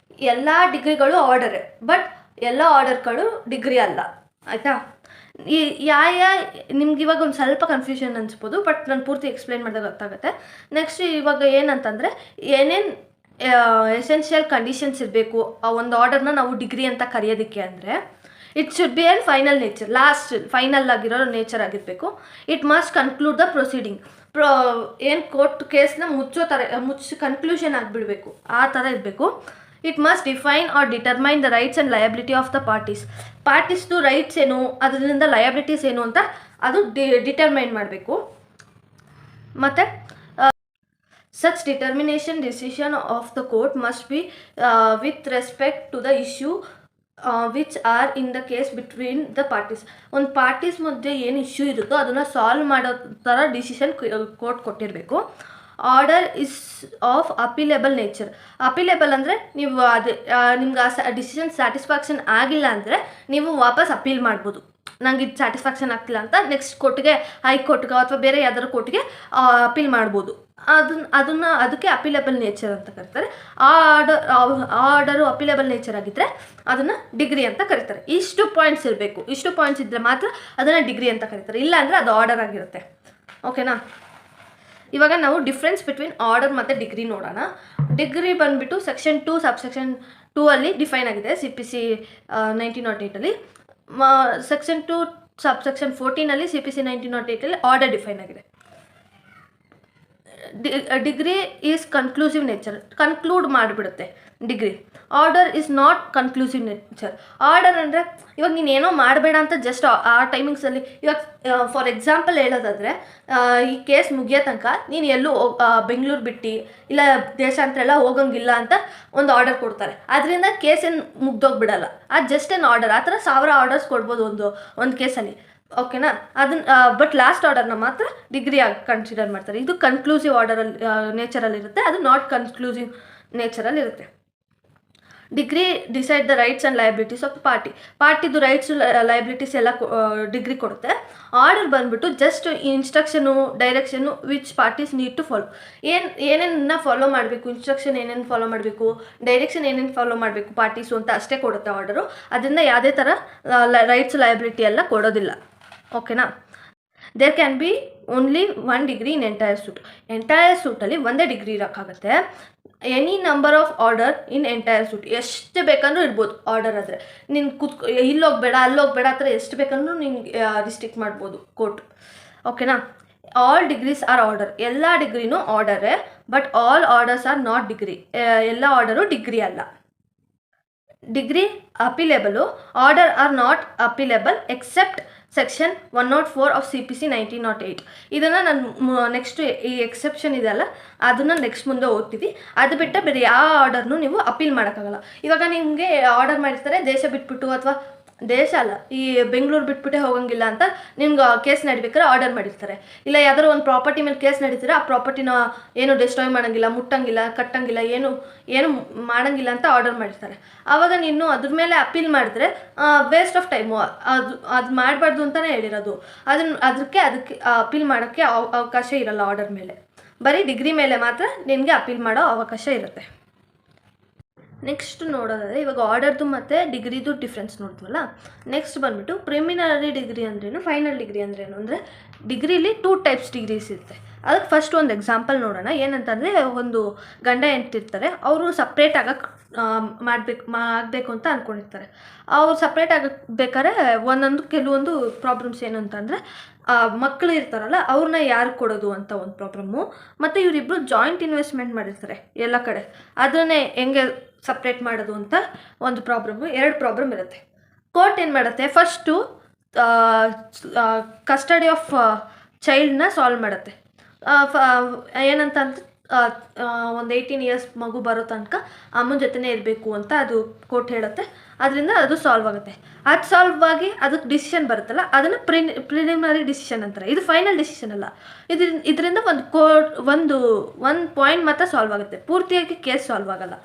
ಎಲ್ಲ ಡಿಗ್ರಿಗಳು ಆರ್ಡರೇ, ಬಟ್ ಎಲ್ಲ ಆರ್ಡರ್ಗಳು ಡಿಗ್ರಿ ಅಲ್ಲ. ಆಯಿತಾ. ನಿಮ್ಗೆ ಇವಾಗ ಒಂದು ಸ್ವಲ್ಪ ಕನ್ಫ್ಯೂಷನ್ ಅನಿಸ್ಬೋದು, ಬಟ್ ನಾನು ಪೂರ್ತಿ ಎಕ್ಸ್ಪ್ಲೈನ್ ಮಾಡಿದಾಗ ಗೊತ್ತಾಗುತ್ತೆ. ನೆಕ್ಸ್ಟ್ ಇವಾಗ ಏನಂತಂದರೆ, ಏನೇನು ಎಸೆನ್ಷಿಯಲ್ ಕಂಡೀಷನ್ಸ್ ಇರಬೇಕು ಆ ಒಂದು ಆರ್ಡರ್ನ ನಾವು ಡಿಗ್ರಿ ಅಂತ ಕರೆಯೋದಕ್ಕೆ ಅಂದರೆ, it should be on final nature, last final ಆಗಿರೋ ನೇಚರ್ ಆಗಿರಬೇಕು. It must conclude the proceeding, ಏನು ಕೋರ್ಟ್ ಕೇಸ್ನ ಮುಚ್ಚಿ ಕನ್ಕ್ಲೂಷನ್ ಆಗಿಬಿಡಬೇಕು, ಆ ಥರ ಇರಬೇಕು. It must define or determine the rights and liability of the ಪಾರ್ಟೀಸ್ದು ರೈಟ್ಸ್ ಏನು, ಅದರಿಂದ ಲಯಬಿಲಿಟೀಸ್ ಏನು ಅಂತ ಅದು ಡಿಟರ್ಮೈನ್ ಮಾಡಬೇಕು. ಮತ್ತು such determination decision of the court must be with respect to the issue which are in the case between the parties. ಒಂದು parties ಮಧ್ಯೆ ಏನು ಇಶ್ಯೂ ಇರುತ್ತೋ ಅದನ್ನು ಸಾಲ್ವ್ ಮಾಡೋ ಥರ ಡಿಸಿಷನ್ ಕೋರ್ಟ್ ಕೊಟ್ಟಿರಬೇಕು. Order is of appealable nature. Appealable ಅಂದರೆ ನೀವು ನಿಮ್ಗೆ ಆ ಡಿಸಿಷನ್ ಸ್ಯಾಟಿಸ್ಫ್ಯಾಕ್ಷನ್ ಆಗಿಲ್ಲ ಅಂದರೆ ನೀವು ವಾಪಸ್ ಅಪೀಲ್ ಮಾಡ್ಬೋದು. ನಂಗೆ ಇದು ಸ್ಯಾಟಿಸ್ಫ್ಯಾಕ್ಷನ್ ಆಗ್ತಿಲ್ಲ ಅಂತ ನೆಕ್ಸ್ಟ್ ಕೋರ್ಟ್ಗೆ, ಹೈಕೋರ್ಟ್ಗೆ ಅಥವಾ ಬೇರೆ ಯಾವ್ದಾದ್ರು ಕೋರ್ಟ್ಗೆ ಅಪೀಲ್ ಮಾಡ್ಬೋದು. ಅದಕ್ಕೆ ಅಪೀಲೇಬಲ್ ನೇಚರ್ ಅಂತ ಕರೀತಾರೆ. ಆ ಆರ್ಡರು ಅಪೀಲೇಬಲ್ ನೇಚರ್ ಆಗಿದ್ದರೆ ಅದನ್ನು ಡಿಗ್ರಿ ಅಂತ ಕರೀತಾರೆ. ಇಷ್ಟು ಪಾಯಿಂಟ್ಸ್ ಇರಬೇಕು, ಇಷ್ಟು ಪಾಯಿಂಟ್ಸ್ ಇದ್ದರೆ ಮಾತ್ರ ಅದನ್ನು ಡಿಗ್ರಿ ಅಂತ ಕರೀತಾರೆ, ಇಲ್ಲ ಅಂದರೆ ಅದು ಆರ್ಡರ್ ಆಗಿರುತ್ತೆ. ಓಕೆನಾ. ಇವಾಗ ನಾವು ಡಿಫ್ರೆನ್ಸ್ ಬಿಟ್ವೀನ್ ಆರ್ಡರ್ ಮತ್ತು ಡಿಗ್ರಿ ನೋಡೋಣ. ಡಿಗ್ರಿ ಬಂದುಬಿಟ್ಟು ಸೆಕ್ಷನ್ 2 ಸಬ್ಸೆಕ್ಷನ್ 2 ಅಲ್ಲಿ ಡಿಫೈನ್ ಆಗಿದೆ, CPC 1908 section 2 subsection 14 CPC 1908 order define ಆಗಿದೆ. Decree is conclusive nature, conclude ಮಾಡಿಬಿಡುತ್ತೆ decree. Order is not conclusive nature. Order ಅಂದರೆ ಇವಾಗ ನೀನು ಏನೋ ಮಾಡಬೇಡ ಅಂತ ಜಸ್ಟ್ ಆ ಟೈಮಿಂಗ್ಸಲ್ಲಿ, ಇವಾಗ ಫಾರ್ ಎಕ್ಸಾಂಪಲ್ ಹೇಳೋದಾದರೆ, ಈ ಕೇಸ್ ಮುಗಿಯೋ ತನಕ ನೀನು ಎಲ್ಲೂ ಬೆಂಗಳೂರು ಬಿಟ್ಟು ಇಲ್ಲ ದೇಶಾಂತರ ಎಲ್ಲ ಹೋಗಂಗಿಲ್ಲ ಅಂತ ಒಂದು ಆರ್ಡರ್ ಕೊಡ್ತಾರೆ. ಅದರಿಂದ ಕೇಸೇನು ಮುಗ್ದೋಗ್ಬಿಡಲ್ಲ, ಅದು ಜಸ್ಟ್ ಏನು ಆರ್ಡರ್. ಆ ಥರ 1000 ಆರ್ಡರ್ಸ್ ಕೊಡ್ಬೋದು ಒಂದು ಕೇಸಲ್ಲಿ. ಓಕೆನಾ. ಅದನ್ನ ಬಟ್ ಲಾಸ್ಟ್ ಆರ್ಡರ್ನ ಮಾತ್ರ ಡಿಗ್ರಿ ಆಗಿ ಕನ್ಸಿಡರ್ ಮಾಡ್ತಾರೆ. ಇದು ಕನ್ಕ್ಲೂಸಿವ್ ಆರ್ಡರಲ್ಲಿ ನೇಚರಲ್ಲಿರುತ್ತೆ, ಅದು ನಾಟ್ ಕನ್ಕ್ಲೂಸಿವ್ ನೇಚರಲ್ಲಿರುತ್ತೆ. Decree decide the rights and liabilities of ಪಾರ್ಟಿದು ರೈಟ್ಸು ಲಯಬಿಲಿಟೀಸ್ ಎಲ್ಲ ಡಿಗ್ರಿ ಕೊಡುತ್ತೆ. ಆರ್ಡರ್ ಬಂದುಬಿಟ್ಟು just instruction direction which parties need to follow. ಏನೇನನ್ನ ಫಾಲೋ ಮಾಡಬೇಕು, ಇನ್ಸ್ಟ್ರಕ್ಷನ್ ಏನೇನು ಫಾಲೋ ಮಾಡಬೇಕು, ಡೈರೆಕ್ಷನ್ ಏನೇನು ಫಾಲೋ ಮಾಡಬೇಕು ಪಾರ್ಟೀಸು ಅಂತ ಅಷ್ಟೇ ಕೊಡುತ್ತೆ ಆರ್ಡರು. ಅದರಿಂದ ಯಾವುದೇ ಥರ ರೈಟ್ಸ್ ಲಯಬಿಲಿಟಿ ಎಲ್ಲ ಕೊಡೋದಿಲ್ಲ. ಓಕೆನಾ. There can be only 1 decree in entire ಸೂಟಲ್ಲಿ ಒಂದೇ ಡಿಗ್ರಿ ಇರೋಕ್ಕಾಗತ್ತೆ. Any number of order in entire suit, ಎಷ್ಟು ಬೇಕಂದ್ರೂ ಇರ್ಬೋದು ಆರ್ಡರ್ ಆದರೆ. ನೀನು ಇಲ್ಲೋಗ್ಬೇಡ ಅಲ್ಲೋಗ್ಬೇಡ ಆ ಥರ ಎಷ್ಟು ಬೇಕಂದ್ರೂ ನಿನ್ಗೆ ರಿಸ್ಟ್ರಿಕ್ಟ್ ಮಾಡ್ಬೋದು ಕೋರ್ಟ್. ಓಕೆನಾ. ಆಲ್ ಡಿಗ್ರೀಸ್ ಆರ್ ಆರ್ಡರ್, ಎಲ್ಲ ಡಿಗ್ರಿನೂ ಆರ್ಡರೇ, but all orders are not decree. ಎಲ್ಲ ಆರ್ಡರು ಡಿಗ್ರಿ ಅಲ್ಲ. Decree appealable, order are not appealable except section 104 of CPC 1908. ಇದನ್ನು ನಾನು ನೆಕ್ಸ್ಟ್ ಈ ಎಕ್ಸೆಪ್ಷನ್ ಇದೆಯಲ್ಲ ಅದನ್ನು ನೆಕ್ಸ್ಟ್ ಮುಂದೆ ಓದ್ತೀವಿ. ಅದು ಬಿಟ್ಟು ಬೇರೆ ಯಾವ ಆರ್ಡರ್ನು ನೀವು ಅಪೀಲ್ ಮಾಡೋಕ್ಕಾಗಲ್ಲ. ಇವಾಗ ನಿಮಗೆ ಆರ್ಡರ್ ಮಾಡಿರ್ತಾರೆ ದೇಶ ಬಿಟ್ಬಿಟ್ಟು, ಅಥವಾ ದೇಶ ಅಲ್ಲ, ಈ ಬೆಂಗಳೂರು ಬಿಟ್ಬಿಟ್ಟೆ ಹೋಗಂಗಿಲ್ಲ ಅಂತ ನಿಮ್ಗೆ ಕೇಸ್ ನಡಿಬೇಕಾದ್ರೆ ಆರ್ಡರ್ ಮಾಡಿರ್ತಾರೆ. ಇಲ್ಲ ಯಾವ್ದಾದ್ರು ಒಂದು ಪ್ರಾಪರ್ಟಿ ಮೇಲೆ ಕೇಸ್ ನಡೀತಾರೆ, ಆ ಪ್ರಾಪರ್ಟಿನ ಏನು ಡಿಸ್ಟ್ರಾಯ್ ಮಾಡೋಂಗಿಲ್ಲ, ಮುಟ್ಟಂಗಿಲ್ಲ, ಕಟ್ಟಂಗಿಲ್ಲ, ಏನು ಮಾಡೋಂಗಿಲ್ಲ ಅಂತ ಆರ್ಡರ್ ಮಾಡಿರ್ತಾರೆ. ಆವಾಗ ನೀನು ಅದ್ರ ಮೇಲೆ ಅಪೀಲ್ ಮಾಡಿದ್ರೆ ವೇಸ್ಟ್ ಆಫ್ ಟೈಮು. ಅದು ಮಾಡಬಾರ್ದು ಅಂತಲೇ ಹೇಳಿರೋದು. ಅದಕ್ಕೆ ಅಪೀಲ್ ಮಾಡೋಕ್ಕೆ ಅವಕಾಶ ಇರಲ್ಲ ಆರ್ಡರ್ ಮೇಲೆ. ಬರೀ ಡಿಗ್ರಿ ಮೇಲೆ ಮಾತ್ರ ನಿನಗೆ ಅಪೀಲ್ ಮಾಡೋ ಅವಕಾಶ ಇರುತ್ತೆ. ನೆಕ್ಸ್ಟ್ ನೋಡೋದಾದರೆ ಇವಾಗ ಆರ್ಡರ್ದು ಮತ್ತು ಡಿಗ್ರಿದು ಡಿಫ್ರೆನ್ಸ್ ನೋಡ್ತೀವಲ್ಲ. ನೆಕ್ಸ್ಟ್ ಬಂದುಬಿಟ್ಟು ಪ್ರಿಲಿಮಿನರಿ ಡಿಗ್ರಿ ಅಂದ್ರೇನು, ಫೈನಲ್ ಡಿಗ್ರಿ ಅಂದ್ರೇನು ಅಂದರೆ, ಡಿಗ್ರಿಲಿ 2 ಟೈಪ್ಸ್ ಡಿಗ್ರೀಸ್ ಇರುತ್ತೆ. ಅದಕ್ಕೆ ಫಸ್ಟ್ ಒಂದು ಎಕ್ಸಾಂಪಲ್ ನೋಡೋಣ. ಏನಂತಂದರೆ, ಒಂದು ಗಂಡ ಹೆಂಡ್ತಿ ಇರ್ತಾರೆ, ಅವರು ಸಪ್ರೇಟಾಗಿ ಆಗಬೇಕು ಅಂತ ಅಂದ್ಕೊಂಡಿರ್ತಾರೆ. ಅವ್ರು ಸಪ್ರೇಟ್ ಆಗಬೇಕಾದ್ರೆ ಕೆಲವೊಂದು ಪ್ರಾಬ್ಲಮ್ಸ್ ಏನು ಅಂತಂದರೆ, ಮಕ್ಕಳು ಇರ್ತಾರಲ್ಲ ಅವ್ರನ್ನ ಯಾರು ಕೊಡೋದು ಅಂತ ಒಂದು ಪ್ರಾಬ್ಲಮ್ಮು, ಮತ್ತು ಇವರಿಬ್ಬರು ಜಾಯಿಂಟ್ ಇನ್ವೆಸ್ಟ್ಮೆಂಟ್ ಮಾಡಿರ್ತಾರೆ ಎಲ್ಲ ಕಡೆ, ಅದನ್ನೇ ಹೆಂಗೆ ಸಪ್ರೇಟ್ ಮಾಡೋದು ಅಂತ ಒಂದು ಪ್ರಾಬ್ಲಮ್ಮು. 2 ಪ್ರಾಬ್ಲಮ್ ಇರುತ್ತೆ. ಕೋರ್ಟ್ ಏನು ಮಾಡುತ್ತೆ, ಫಸ್ಟು ಕಸ್ಟಡಿ ಆಫ್ ಚೈಲ್ಡ್ನ ಸಾಲ್ವ್ ಮಾಡುತ್ತೆ. ಏನಂತ ಒಂದು 18 ಇಯರ್ಸ್ ಮಗು ಬರೋ ತನಕ ಅಮ್ಮನ ಜೊತೆನೇ ಇರಬೇಕು ಅಂತ ಅದು ಕೋರ್ಟ್ ಹೇಳುತ್ತೆ. ಅದರಿಂದ ಅದು ಸಾಲ್ವ್ ಆಗುತ್ತೆ. ಅದು ಸಾಲ್ವ್ ಆಗಿ ಅದಕ್ಕೆ ಡಿಸಿಷನ್ ಬರುತ್ತಲ್ಲ, ಅದನ್ನು ಪ್ರಿಲಿಮಿನರಿ ಡಿಸಿಷನ್ ಅಂತಾರೆ. ಇದು ಫೈನಲ್ ಡಿಸಿಷನ್ ಅಲ್ಲ. ಇದರಿಂದ ಒಂದು ಪಾಯಿಂಟ್ ಮಾತ್ರ ಸಾಲ್ವ್ ಆಗುತ್ತೆ, ಪೂರ್ತಿಯಾಗಿ ಕೇಸ್ ಸಾಲ್ವ್ ಆಗಲ್ಲ.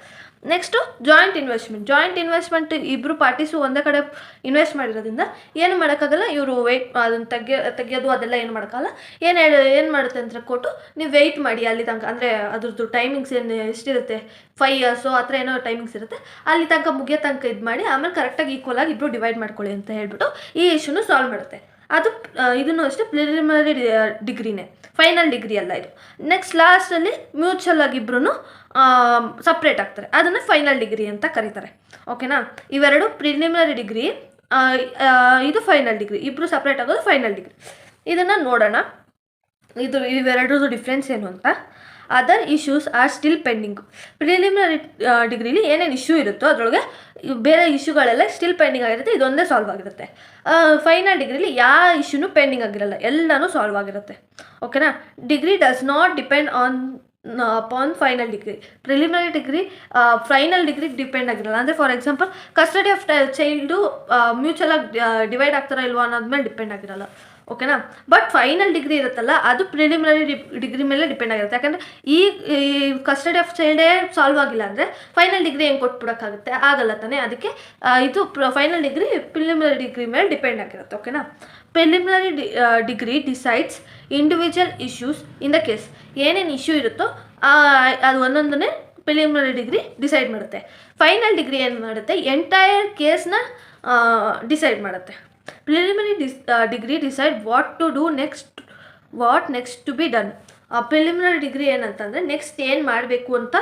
ನೆಕ್ಸ್ಟು ಜಾಯಿಂಟ್ ಇನ್ವೆಸ್ಟ್ಮೆಂಟ್ ಇಬ್ಬರು ಪಾರ್ಟೀಸು ಒಂದೇ ಕಡೆ ಇನ್ವೆಸ್ಟ್ ಮಾಡಿರೋದ್ರಿಂದ ಏನು ಮಾಡೋಕ್ಕಾಗಲ್ಲ. ಇವರು ಅದನ್ನು ತೆಗಿಯೋದು ಅದೆಲ್ಲ ಏನು ಮಾಡೋಕ್ಕಾಗಲ್ಲ. ಏನು ಮಾಡುತ್ತೆ ಅಂತ ಕೊಟ್ಟು ನೀವು ವೆಯ್ಟ್ ಮಾಡಿ ಅಲ್ಲಿ ತನಕ, ಅಂದರೆ ಅದ್ರದ್ದು ಟೈಮಿಂಗ್ಸ್ ಎಷ್ಟಿರುತ್ತೆ, 5 ಇಯರ್ಸು ಆ ಥರ ಏನೋ ಟೈಮಿಂಗ್ಸ್ ಇರುತ್ತೆ, ಅಲ್ಲಿ ತನಕ ಮುಗಿಯೋ ತನಕ ಇದು ಮಾಡಿ ಆಮೇಲೆ ಕರೆಕ್ಟಾಗಿ ಈಕ್ವಲಾಗಿ ಇಬ್ಬರು ಡಿವೈಡ್ ಮಾಡ್ಕೊಳ್ಳಿ ಅಂತ ಹೇಳ್ಬಿಟ್ಟು ಈ ಇಶ್ಯೂನು ಸಾಲ್ವ್ ಮಾಡುತ್ತೆ. ಅದು ಇದನ್ನು ಅಷ್ಟೇ ಪ್ರಿಲಿಮಿನರಿ ಡಿಗ್ರಿನೇ, ಫೈನಲ್ ಡಿಗ್ರಿ ಅಲ್ಲ ಇದು. ನೆಕ್ಸ್ಟ್ ಲಾಸ್ಟಲ್ಲಿ ಮ್ಯೂಚುವಲ್ ಆಗಿ ಇಬ್ಬರೂ ಸಪ್ರೇಟ್ ಆಗ್ತಾರೆ, ಅದನ್ನು ಫೈನಲ್ ಡಿಗ್ರಿ ಅಂತ ಕರೀತಾರೆ. ಓಕೆನಾ? ಇವೆರಡು ಪ್ರಿಲಿಮಿನರಿ ಡಿಗ್ರಿ, ಇದು ಫೈನಲ್ ಡಿಗ್ರಿ. ಇಬ್ಬರು ಸಪ್ರೇಟ್ ಆಗೋದು ಫೈನಲ್ ಡಿಗ್ರಿ. ಇದನ್ನು ನೋಡೋಣ, ಇವೆರಡರದ್ದು ಡಿಫ್ರೆನ್ಸ್ ಏನು ಅಂತ. Other issues are still pending. Preliminary ಡಿಗ್ರಿಲಿ ಏನೇನು ಇಶ್ಯೂ ಇರುತ್ತೋ ಅದರೊಳಗೆ ಬೇರೆ ಇಶ್ಯೂಗಳೆಲ್ಲ ಸ್ಟಿಲ್ ಪೆಂಡಿಂಗ್ ಆಗಿರುತ್ತೆ, ಇದೊಂದೇ ಸಾಲ್ವ್ ಆಗಿರುತ್ತೆ. ಫೈನಲ್ ಡಿಗ್ರಿಲಿ ಯಾವ ಇಶ್ಯೂನೂ ಪೆಂಡಿಂಗ್ ಆಗಿರಲ್ಲ, ಎಲ್ಲನೂ ಸಾಲ್ವ್ ಆಗಿರುತ್ತೆ. ಓಕೆನಾ? Degree does not depend upon final decree. Preliminary degree final ಡಿಗ್ರಿಗೆ ಡಿಪೆಂಡ್ ಆಗಿರಲ್ಲ. ಅಂದರೆ for example custody of child mutual ಆಗಿ ಡಿವೈಡ್ ಆಗ್ತಾರಾ ಇಲ್ವಾ ಅನ್ನೋದ್ಮೇಲೆ ಡಿಪೆಂಡ್ ಆಗಿರಲ್ಲ. ಓಕೆನಾ? ಬಟ್ ಫೈನಲ್ ಡಿಗ್ರಿ ಇರುತ್ತಲ್ಲ ಅದು ಪ್ರಿಲಿಮಿನರಿ ಡಿಗ್ರಿ ಮೇಲೆ ಡಿಪೆಂಡ್ ಆಗಿರುತ್ತೆ. ಯಾಕಂದರೆ ಈ ಕಸ್ಟಡಿ ಆಫ್ ಚೈಲ್ಡೇ ಸಾಲ್ವ್ ಆಗಿಲ್ಲ ಅಂದರೆ ಫೈನಲ್ ಡಿಗ್ರಿ ಹೆಂಗೆ ಕೊಟ್ಬಿಡೋಕ್ಕಾಗುತ್ತೆ, ಆಗಲ್ಲ ತಾನೇ. ಅದಕ್ಕೆ ಇದು ಫೈನಲ್ ಡಿಗ್ರಿ ಪ್ರಿಲಿಮಿನರಿ ಡಿಗ್ರಿ ಮೇಲೆ ಡಿಪೆಂಡ್ ಆಗಿರುತ್ತೆ. ಓಕೆನಾ? Preliminary decree decides individual issues in the case. ಏನೇನು ಇಶ್ಯೂ ಇರುತ್ತೋ ಅದು ಒಂದೊಂದನ್ನೇ ಪ್ರಿಲಿಮಿನರಿ ಡಿಗ್ರಿ ಡಿಸೈಡ್ ಮಾಡುತ್ತೆ. ಫೈನಲ್ ಡಿಗ್ರಿ ಏನು ಮಾಡುತ್ತೆ, ಎಂಟೈರ್ ಕೇಸ್ನ ಡಿಸೈಡ್ ಮಾಡುತ್ತೆ. Preliminary decree decide what next to be done. Preliminary decree ಏನಂತಂದರೆ ನೆಕ್ಸ್ಟ್ ಏನು ಮಾಡಬೇಕು ಅಂತ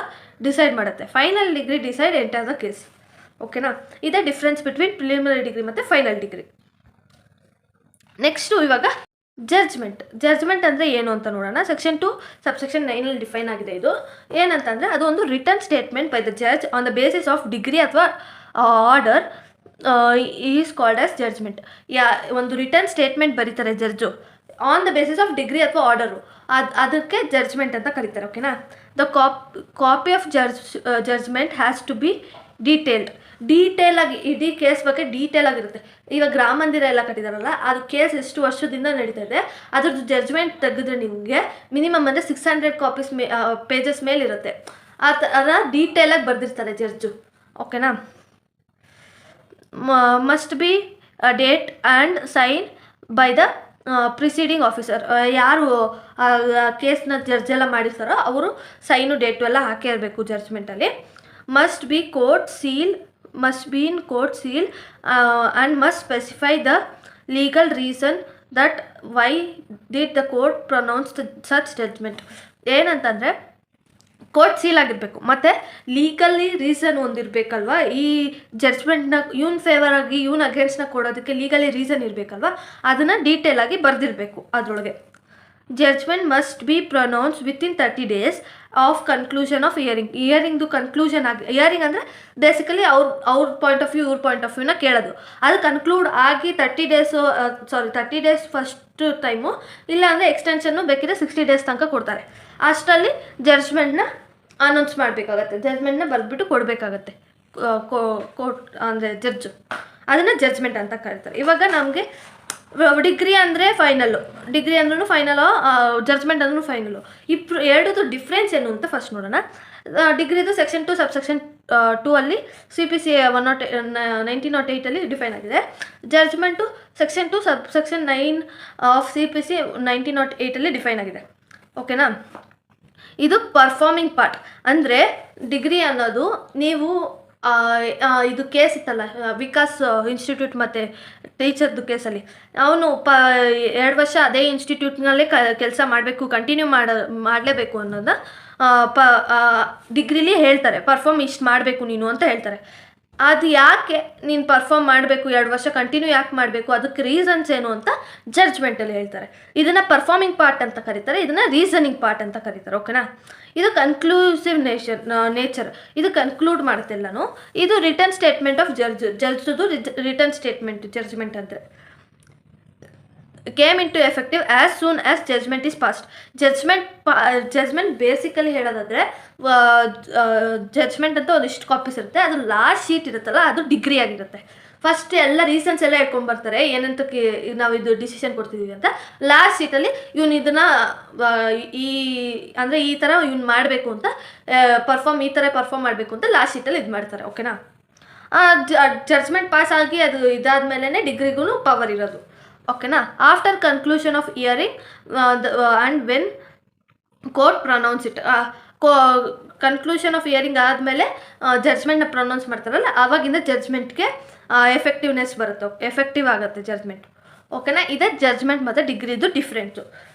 ಡಿಸೈಡ್ ಮಾಡುತ್ತೆ. Final decree decide entire the case. ಓಕೆನಾ? ಇದೇ ಡಿಫ್ರೆನ್ಸ್ ಬಿಟ್ವೀನ್ ಪ್ರಿಲಿಮಿನರಿ ಡಿಗ್ರಿ ಮತ್ತು ಫೈನಲ್ ಡಿಗ್ರಿ. ನೆಕ್ಸ್ಟು ಇವಾಗ ಜಡ್ಜ್ಮೆಂಟ್ ಅಂದರೆ ಏನು ಅಂತ ನೋಡೋಣ. ಸೆಕ್ಷನ್ 2 ಸಬ್ಸೆಕ್ಷನ್ 9 ಡಿಫೈನ್ ಆಗಿದೆ. ಇದು ಏನಂತಂದರೆ ಅದು ಒಂದು return statement by the judge on the basis of decree ಅಥವಾ order is called as judgement. ಒಂದು ರಿಟರ್ನ್ ಸ್ಟೇಟ್ಮೆಂಟ್ ಬರೀತಾರೆ judge on the basis of decree ಅಥವಾ ಆರ್ಡರು, ಅದಕ್ಕೆ ಜಡ್ಜ್ಮೆಂಟ್ ಅಂತ ಕರೀತಾರೆ. ಓಕೆನಾ? The copy of judgement has to be ಡೀಟೇಲಾಗಿ ಇಡೀ ಕೇಸ್ ಬಗ್ಗೆ ಡೀಟೇಲ್ ಆಗಿರುತ್ತೆ. ಇವಾಗ ರಾಮ ಮಂದಿರ ಎಲ್ಲ ಕಟ್ಟಿದಾರಲ್ಲ, ಅದು ಕೇಸ್ ಎಷ್ಟು ವರ್ಷದಿಂದ ನಡೀತಾ ಇದೆ, ಅದ್ರದ್ದು ಜಡ್ಜ್ಮೆಂಟ್ ತೆಗೆದ್ರೆ ನಿಮಗೆ ಮಿನಿಮಮ್ ಅಂದರೆ 600 ಕಾಪೀಸ್ ಪೇಜಸ್ ಮೇಲಿರುತ್ತೆ. ಅದರ ಡೀಟೇಲಾಗಿ ಬರೆದಿರ್ತಾರೆ ಜಡ್ಜು. ಓಕೆನಾ? Must be date and sign by the presiding officer. ಯಾರು ಕೇಸ್ನ ಜಡ್ಜೆಲ್ಲ ಮಾಡಿರ್ತಾರೋ ಅವರು ಸೈನು ಡೇಟು ಎಲ್ಲ ಹಾಕೇ ಇರಬೇಕು ಜಡ್ಜ್ಮೆಂಟಲ್ಲಿ. Must be in court seal and must specify the legal reason that why did the court pronounce such judgment. ಏನಂತಂದರೆ court seal ಆಗಿರಬೇಕು ಮತ್ತು ಲೀಗಲಿ ರೀಸನ್ ಒಂದಿರಬೇಕಲ್ವ. ಈ ಜಡ್ಜ್ಮೆಂಟ್ನ ಇವನ್ ಫೇವರ್ ಆಗಿ ಇವನ್ ಅಗೇನ್ಸ್ಟ್ನ ಕೊಡೋದಕ್ಕೆ ಲೀಗಲಿ ರೀಸನ್ ಇರಬೇಕಲ್ವ, ಅದನ್ನು ಡೀಟೇಲಾಗಿ ಬರೆದಿರಬೇಕು ಅದರೊಳಗೆ. Judgement must be pronounce within 30 days of conclusion of ಇಯರಿಂಗ್ದು ಕನ್ಕ್ಲೂಷನ್ ಆಗಿ, ಇಯರಿಂಗ್ ಅಂದರೆ ಬೇಸಿಕಲಿ ಅವ್ರ ಪಾಯಿಂಟ್ ಆಫ್ ವ್ಯೂ ಇವ್ರ ಪಾಯಿಂಟ್ ಆಫ್ ವ್ಯೂನ ಕೇಳೋದು. ಅದು ಕನ್ಕ್ಲೂಡ್ ಆಗಿ 30 days ಫಸ್ಟ್ ಟೈಮು, ಇಲ್ಲ ಅಂದರೆ ಎಕ್ಸ್ಟೆನ್ಷನ್ನು ಬೇಕಿದ್ರೆ 60 days ತನಕ ಕೊಡ್ತಾರೆ. ಅಷ್ಟರಲ್ಲಿ ಜಡ್ಜ್ಮೆಂಟ್ನ ಅನೌನ್ಸ್ ಮಾಡಬೇಕಾಗತ್ತೆ, ಜಡ್ಜ್ಮೆಂಟ್ನ ಬರೆದ್ಬಿಟ್ಟು ಕೊಡಬೇಕಾಗತ್ತೆ ಕೋರ್ಟ್ ಅಂದರೆ ಜಡ್ಜು. ಅದನ್ನು ಜಡ್ಜ್ಮೆಂಟ್ ಅಂತ ಕರೀತಾರೆ. ಇವಾಗ ನಮಗೆ ಡಿಗ್ರಿ ಅಂದರೆ ಫೈನಲ್ಲು, ಡಿಗ್ರಿ ಅಂದ್ರೂ ಫೈನಲು, ಜಡ್ಜ್ಮೆಂಟ್ ಅಂದ್ರೂ ಫೈನಲು. ಎರಡದು ಡಿಫ್ರೆನ್ಸ್ ಏನು ಅಂತ ಫಸ್ಟ್ ನೋಡೋಣ. ಡಿಗ್ರಿದು ಸೆಕ್ಷನ್ 2 ಸಬ್ಸೆಕ್ಷನ್ 2 ಅಲ್ಲಿ CPC 1908 ಡಿಫೈನ್ ಆಗಿದೆ. Judgement section 2 subsection 9 of CPC 1908 define ಆಗಿದೆ. ಓಕೆನಾ? ಇದು ಪರ್ಫಾರ್ಮಿಂಗ್ ಪಾರ್ಟ್. ಅಂದರೆ ಡಿಗ್ರಿ ಅನ್ನೋದು ನೀವು ಇದು ಕೇಸ್ ಇತ್ತಲ್ಲ ವಿಕಾಸ್ ಇನ್ಸ್ಟಿಟ್ಯೂಟ್ ಮತ್ತು ಟೀಚರ್ದು ಕೇಸಲ್ಲಿ, ಅವನು 2 ವರ್ಷ ಅದೇ ಇನ್ಸ್ಟಿಟ್ಯೂಟ್ನಲ್ಲೇ ಕೆಲಸ ಮಾಡಬೇಕು, ಕಂಟಿನ್ಯೂ ಮಾಡಲೇಬೇಕು ಅನ್ನೋದನ್ನ ಡಿಗ್ರಿಲಿ ಹೇಳ್ತಾರೆ ಪರ್ಫಾರ್ಮ್ ಇಷ್ಟು ಮಾಡಬೇಕು ನೀನು ಅಂತ ಹೇಳ್ತಾರೆ. ಅದು ಯಾಕೆ ನೀನು ಪರ್ಫಾರ್ಮ್ ಮಾಡಬೇಕು 2 ವರ್ಷ ಕಂಟಿನ್ಯೂ ಯಾಕೆ ಮಾಡಬೇಕು, ಅದಕ್ಕೆ ರೀಸನ್ಸ್ ಏನು ಅಂತ ಜಡ್ಜ್ಮೆಂಟಲ್ಲಿ ಹೇಳ್ತಾರೆ. ಇದನ್ನು ಪರ್ಫಾರ್ಮಿಂಗ್ ಪಾರ್ಟ್ ಅಂತ ಕರೀತಾರೆ, ಇದನ್ನು ರೀಸನಿಂಗ್ ಪಾರ್ಟ್ ಅಂತ ಕರೀತಾರೆ. ಓಕೆನಾ. ಇದು ಕನ್ಕ್ಲೂಸಿವ್ ನೇಚರ್, ಇದು ಕನ್ಕ್ಲೂಡ್ ಮಾಡುತ್ತೆಲ್ಲನೂ. ಇದು ರಿಟರ್ನ್ ಸ್ಟೇಟ್ಮೆಂಟ್ ಆಫ್ ಜಡ್ಜ್ದು ರಿಟರ್ನ್ ಸ್ಟೇಟ್ಮೆಂಟ್ ಜಡ್ಜ್ಮೆಂಟ್ ಅಂದರೆ came into effective as soon as judgement is passed. Judgement basically ಹೇಳೋದಾದರೆ ಜಡ್ಜ್ಮೆಂಟ್ ಅಂತ ಒಂದಿಷ್ಟು ಕಾಪೀಸ್ ಇರುತ್ತೆ, ಅದು ಲಾಸ್ಟ್ ಶೀಟ್ ಇರುತ್ತಲ್ಲ ಅದು ಡಿಗ್ರಿ ಆಗಿರುತ್ತೆ. ಫಸ್ಟ್ ಎಲ್ಲ ರೀಸನ್ಸ್ ಎಲ್ಲ ಇಟ್ಕೊಂಡ್ಬರ್ತಾರೆ ಏನಂತ ನಾವು ಇದು ಡಿಸಿಷನ್ ಕೊಡ್ತಿದ್ದೀವಿ ಅಂತ. ಲಾಸ್ಟ್ ಶೀಟಲ್ಲಿ ಇವನು ಇದನ್ನು ಅಂದರೆ ಈ ಥರ ಇವ್ನು ಮಾಡಬೇಕು ಅಂತ ಈ ಥರ ಪರ್ಫಾರ್ಮ್ ಮಾಡಬೇಕು ಅಂತ ಲಾಸ್ಟ್ ಶೀಟಲ್ಲಿ ಇದು ಮಾಡ್ತಾರೆ. ಓಕೆನಾ. ಜಡ್ಜ್ಮೆಂಟ್ ಪಾಸ್ ಆಗಿ ಅದು ಇದಾದ್ಮೇಲೆ ಡಿಗ್ರಿಗೂ ಪವರ್ ಇರೋದು. ಓಕೆನಾ. After conclusion of hearing and when court pronounce it, conclusion of hearing ಆದಮೇಲೆ ಜಡ್ಜ್ಮೆಂಟ್ನ ಪ್ರೊನೌನ್ಸ್ ಮಾಡ್ತಾರಲ್ಲ ಆವಾಗಿಂದ ಜಡ್ಜ್ಮೆಂಟ್ಗೆ ಎಫೆಕ್ಟಿವ್ನೆಸ್ ಬರುತ್ತೆ, ಎಫೆಕ್ಟಿವ್ ಆಗುತ್ತೆ ಜಡ್ಜ್ಮೆಂಟ್. ಓಕೆನಾ. ಇದೇ ಜಡ್ಜ್ಮೆಂಟ್ ಮತ್ತು ಡಿಗ್ರಿದು ಡಿಫ್ರೆನ್ಸು.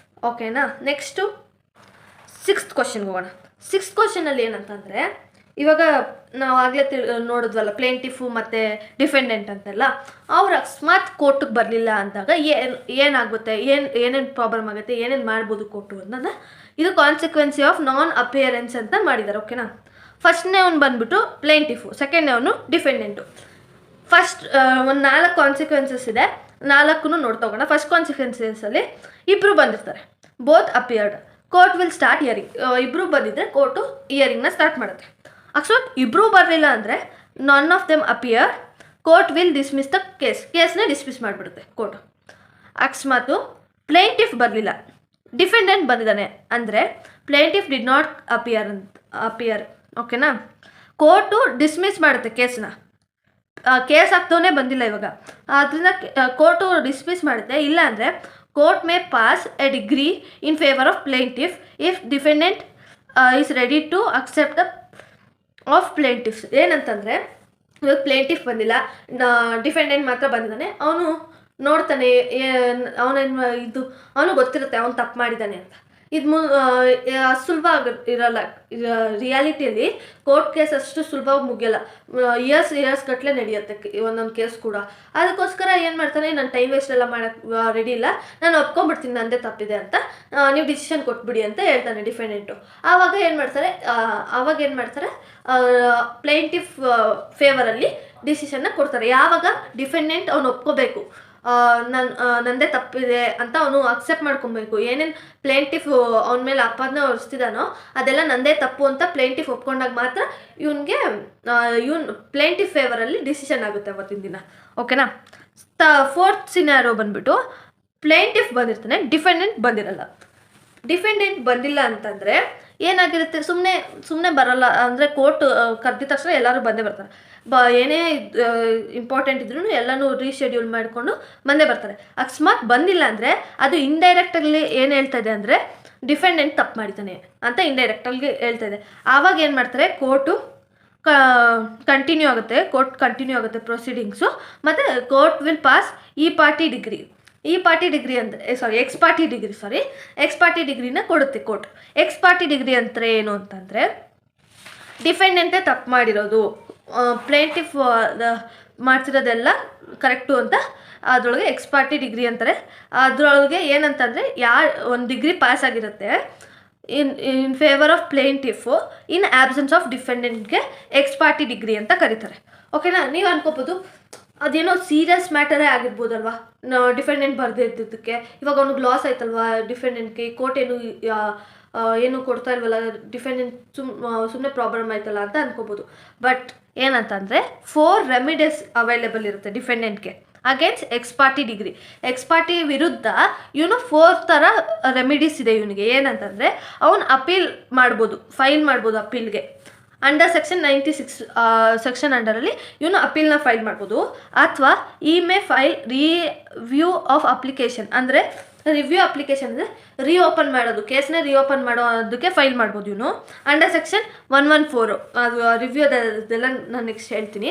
ಓಕೆನಾ. ನೆಕ್ಸ್ಟು 6th ಕ್ವಶನ್ಗೆ ಹೋಗೋಣ. 6th ಕ್ವಶನಲ್ಲಿ ಏನಂತಂದರೆ, ಇವಾಗ ನಾವು ಆಗಲೇ ನೋಡಿದ್ವಲ್ಲ ಪ್ಲೇಂಟಿಫು ಮತ್ತು ಡಿಫೆಂಡೆಂಟ್ ಅಂತೆಲ್ಲ, ಅವ್ರು ಅಕಸ್ಮಾತ್ ಕೋರ್ಟಿಗೆ ಬರಲಿಲ್ಲ ಅಂದಾಗ ಏನಾಗುತ್ತೆ, ಏನೇನು ಪ್ರಾಬ್ಲಮ್ ಆಗುತ್ತೆ, ಏನೇನು ಮಾಡ್ಬೋದು ಕೋರ್ಟು ಅನ್ನೋದು ಇದು ಕಾನ್ಸಿಕ್ವೆನ್ಸಿ ಆಫ್ ನಾನ್ ಅಪಿಯರೆನ್ಸ್ ಅಂತ ಮಾಡಿದ್ದಾರೆ. ಓಕೆನಾ. ಫಸ್ಟ್ನೇ ಅವ್ನು ಬಂದುಬಿಟ್ಟು ಪ್ಲೇಂಟಿಫು, ಸೆಕೆಂಡ್ನೇ ಅವನು ಡಿಫೆಂಡೆಂಟು. ಫಸ್ಟ್ ಒಂದು 4 ಕಾನ್ಸಿಕ್ವೆನ್ಸಸ್ ಇದೆ, 4 ನೋಡ್ತಾ ಹೋಗೋಣ. ಫಸ್ಟ್ ಕಾನ್ಸಿಕ್ವೆನ್ಸಸಲ್ಲಿ ಇಬ್ಬರು ಬಂದಿರ್ತಾರೆ, both appeared, court will start hearing. ಇಬ್ಬರು ಬಂದಿದ್ದರೆ ಕೋರ್ಟು ಇಯರಿಂಗ್ನ ಸ್ಟಾರ್ಟ್ ಮಾಡುತ್ತೆ. ಅಕಸ್ಮಾತ್ ಇಬ್ಬರೂ ಬರಲಿಲ್ಲ ಅಂದರೆ none of them appear, court will dismiss the ಕೇಸ್ನ ಡಿಸ್ಮಿಸ್ ಮಾಡಿಬಿಡುತ್ತೆ ಕೋರ್ಟು. ಅಕಸ್ಮಾತು ಪ್ಲೇಂಟಿಫ್ ಬರಲಿಲ್ಲ, ಡಿಫೆಂಡೆಂಟ್ ಬಂದಿದ್ದಾನೆ ಅಂದರೆ ಪ್ಲೇಂಟಿಫ್ ಡಿಡ್ ನಾಟ್ ಅಪಿಯರ್. ಓಕೆನಾ. ಕೋರ್ಟು ಡಿಸ್ಮಿಸ್ ಮಾಡುತ್ತೆ ಕೇಸ್ನ, ಕೇಸ್ ಆಗ್ತವೇ ಬಂದಿಲ್ಲ ಇವಾಗ, ಅದರಿಂದ ಕೋರ್ಟು ಡಿಸ್ಮಿಸ್ ಮಾಡುತ್ತೆ. ಇಲ್ಲ ಅಂದರೆ court may pass a decree in favour of plaintiff if defendant is ready to accept the of plaintiff's. ಏನಂತಂದರೆ ಇವಾಗ ಪ್ಲೇಂಟಿಫ್ ಬಂದಿಲ್ಲ, ಡಿಫೆಂಡೆಂಟ್ ಮಾತ್ರ ಬಂದಿದ್ದಾನೆ, ಅವನು ನೋಡ್ತಾನೆ, ಅವನು ಗೊತ್ತಿರುತ್ತೆ ಅವನು ತಪ್ಪು ಮಾಡಿದ್ದಾನೆ ಅಂತ. ಇದು ಸುಲಭ ಇರಲ್ಲ. ರಿಯಾಲಿಟಿಯಲ್ಲಿ ಕೋರ್ಟ್ ಕೇಸ್ ಅಷ್ಟು ಸುಲಭವಾಗಿ ಮುಗಿಯಲ್ಲ, ಇಯರ್ಸ್ ಗಟ್ಟಲೆ ನಡೆಯುತ್ತೆ ಒಂದೊಂದು ಕೇಸ್ ಕೂಡ. ಅದಕ್ಕೋಸ್ಕರ ಏನು ಮಾಡ್ತಾನೆ, ನಾನು ಟೈಮ್ ವೇಸ್ಟ್ ಎಲ್ಲ ಮಾಡೋಕ್ಕೆ ರೆಡಿ ಇಲ್ಲ, ನಾನು ಒಪ್ಕೊಂಡ್ಬಿಡ್ತೀನಿ ನಂದೇ ತಪ್ಪಿದೆ ಅಂತ, ನೀವು ಡಿಸಿಷನ್ ಕೊಟ್ಬಿಡಿ ಅಂತ ಹೇಳ್ತಾನೆ ಡಿಫೆಂಡೆಂಟು. ಆವಾಗ ಏನು ಮಾಡ್ತಾರೆ, ಪ್ಲೇಂಟಿಫ್ ಫೇವರಲ್ಲಿ ಡಿಸಿಷನ್ನ ಕೊಡ್ತಾರೆ. ಯಾವಾಗ ಡಿಫೆಂಡೆಂಟ್ ಅವನು ಒಪ್ಕೋಬೇಕು, ನಂದೇ ತಪ್ಪಿದೆ ಅಂತ ಅವನು ಅಕ್ಸೆಪ್ಟ್ ಮಾಡ್ಕೊಬೇಕು. ಏನೇನು ಪ್ಲೇಂಟಿಫ್ ಅವನ ಮೇಲೆ ಅಪವಾದನ ಹೊರಿಸ್ತಿದ್ದಾನೋ ಅದೆಲ್ಲ ನಂದೇ ತಪ್ಪು ಅಂತ ಪ್ಲೇಂಟಿಫ್ ಒಪ್ಕೊಂಡಾಗ ಮಾತ್ರ ಇವನು ಪ್ಲೇಂಟಿಫ್ ಫೇವರಲ್ಲಿ ಡಿಸಿಷನ್ ಆಗುತ್ತೆ ಅವತ್ತಿನ ದಿನ. ಓಕೆನಾ. 4th ಸಿನಾರಿಯೋ ಬಂದುಬಿಟ್ಟು ಪ್ಲೇಂಟಿಫ್ ಬಂದಿರ್ತಾನೆ, ಡಿಫೆಂಡೆಂಟ್ ಬಂದಿರಲ್ಲ. ಡಿಫೆಂಡೆಂಟ್ ಬಂದಿಲ್ಲ ಅಂತಂದರೆ ಏನಾಗಿರುತ್ತೆ, ಸುಮ್ಮನೆ ಬರೋಲ್ಲ ಅಂದರೆ ಕೋರ್ಟ್ ಕರೆದಿದ ತಕ್ಷಣ ಎಲ್ಲರೂ ಬಂದೇ ಬರ್ತಾರೆ. ಏನೇ ಇಂಪಾರ್ಟೆಂಟ್ ಇದ್ರೂ ಎಲ್ಲನೂ ರೀಶೆಡ್ಯೂಲ್ ಮಾಡಿಕೊಂಡು ಬಂದೇ ಬರ್ತಾರೆ. ಅಕಸ್ಮಾತ್ ಬಂದಿಲ್ಲ ಅಂದರೆ ಅದು ಇಂಡೈರೆಕ್ಟಾಗಿ ಏನು ಹೇಳ್ತಾ ಇದೆ ಅಂದರೆ ಡಿಫೆಂಡೆಂಟ್ ತಪ್ಪು ಮಾಡಿದ್ದಾನೆ ಅಂತ ಇಂಡೈರೆಕ್ಟಾಗಿ ಹೇಳ್ತಾ ಇದೆ. ಆವಾಗ ಏನು ಮಾಡ್ತಾರೆ, ಕೋರ್ಟು ಕಂಟಿನ್ಯೂ ಆಗುತ್ತೆ ಪ್ರೊಸೀಡಿಂಗ್ಸು, ಮತ್ತು court will pass ex parte ಡಿಗ್ರಿನ ಕೊಡುತ್ತೆ ಕೋರ್ಟ್. ಎಕ್ಸ್ ಪಾರ್ಟಿ ಡಿಗ್ರಿ ಅಂತ ಏನು ಅಂತಂದರೆ ಡಿಫೆಂಡೆಂಟೇ ತಪ್ಪು ಮಾಡಿರೋದು, ಪ್ಲೇಂಟಿಫ್ ಮಾಡ್ತಿರೋದೆಲ್ಲ ಕರೆಕ್ಟು ಅಂತ ಅದರೊಳಗೆ ಎಕ್ಸ್ ಪಾರ್ಟಿ ಡಿಗ್ರಿ ಅಂತಾರೆ. ಅದರೊಳಗೆ ಏನಂತಂದರೆ ಒಂದು ಡಿಗ್ರಿ ಪಾಸ್ ಆಗಿರುತ್ತೆ in favour of plaintiff in absence of ಡಿಫೆಂಡೆಂಟ್ಗೆ ಎಕ್ಸ್ ಪಾರ್ಟಿ ಡಿಗ್ರಿ ಅಂತ ಕರೀತಾರೆ. ಓಕೆನಾ. ನೀವು ಅನ್ಕೋಬೋದು ಅದೇನೋ ಸೀರಿಯಸ್ ಮ್ಯಾಟರೇ ಆಗಿರ್ಬೋದಲ್ವಾ ಡಿಫೆಂಡೆಂಟ್ ಬರೆದಿದ್ದಕ್ಕೆ, ಇವಾಗ ಅವ್ನಿಗೆ ಲಾಸ್ ಆಯ್ತಲ್ವಾ ಡಿಫೆಂಡೆಂಟ್ಗೆ, ಕೋರ್ಟ್ ಏನು ಕೊಡ್ತಾ ಇಲ್ವಲ್ಲ, ಡಿಫೆಂಡೆಂಟ್ ಸುಮ್ಮನೆ ಪ್ರಾಬ್ಲಮ್ ಆಯ್ತಲ್ಲ ಅಂತ ಅನ್ಕೋಬೋದು. ಬಟ್ ಏನಂತಂದರೆ 4 ರೆಮಿಡೀಸ್ ಅವೈಲೇಬಲ್ ಇರುತ್ತೆ ಡಿಫೆಂಡೆಂಟ್ಗೆ against ex parte decree. Ex parte ವಿರುದ್ಧ 4 ಥರ ರೆಮಿಡೀಸ್ ಇದೆ ಇವನಿಗೆ. ಏನಂತಂದರೆ ಅವನು ಫೈಲ್ ಮಾಡ್ಬೋದು ಅಪೀಲ್ಗೆ. ಅಂಡರ್ ಸೆಕ್ಷನ್ 96 ಸೆಕ್ಷನ್ ಅಂಡರಲ್ಲಿ ಇವನು ಅಪೀಲ್ನ ಫೈಲ್ ಮಾಡ್ಬೋದು. ಅಥವಾ ಈ May file review of application, ಅಂದರೆ ರಿವ್ಯೂ ಅಪ್ಲಿಕೇಶನ್ ಅಂದರೆ ರೀಓಪನ್ ಮಾಡೋದು, ಕೇಸ್ನ ರೀಓಪನ್ ಮಾಡೋದಕ್ಕೆ ಫೈಲ್ ಮಾಡ್ಬೋದು ಇವನು. ಅಂಡರ್ ಸೆಕ್ಷನ್ 114 ಅದು ರಿವ್ಯೂ ಅದೆಲ್ಲ ನಾನು ನೆಕ್ಸ್ಟ್ ಹೇಳ್ತೀನಿ.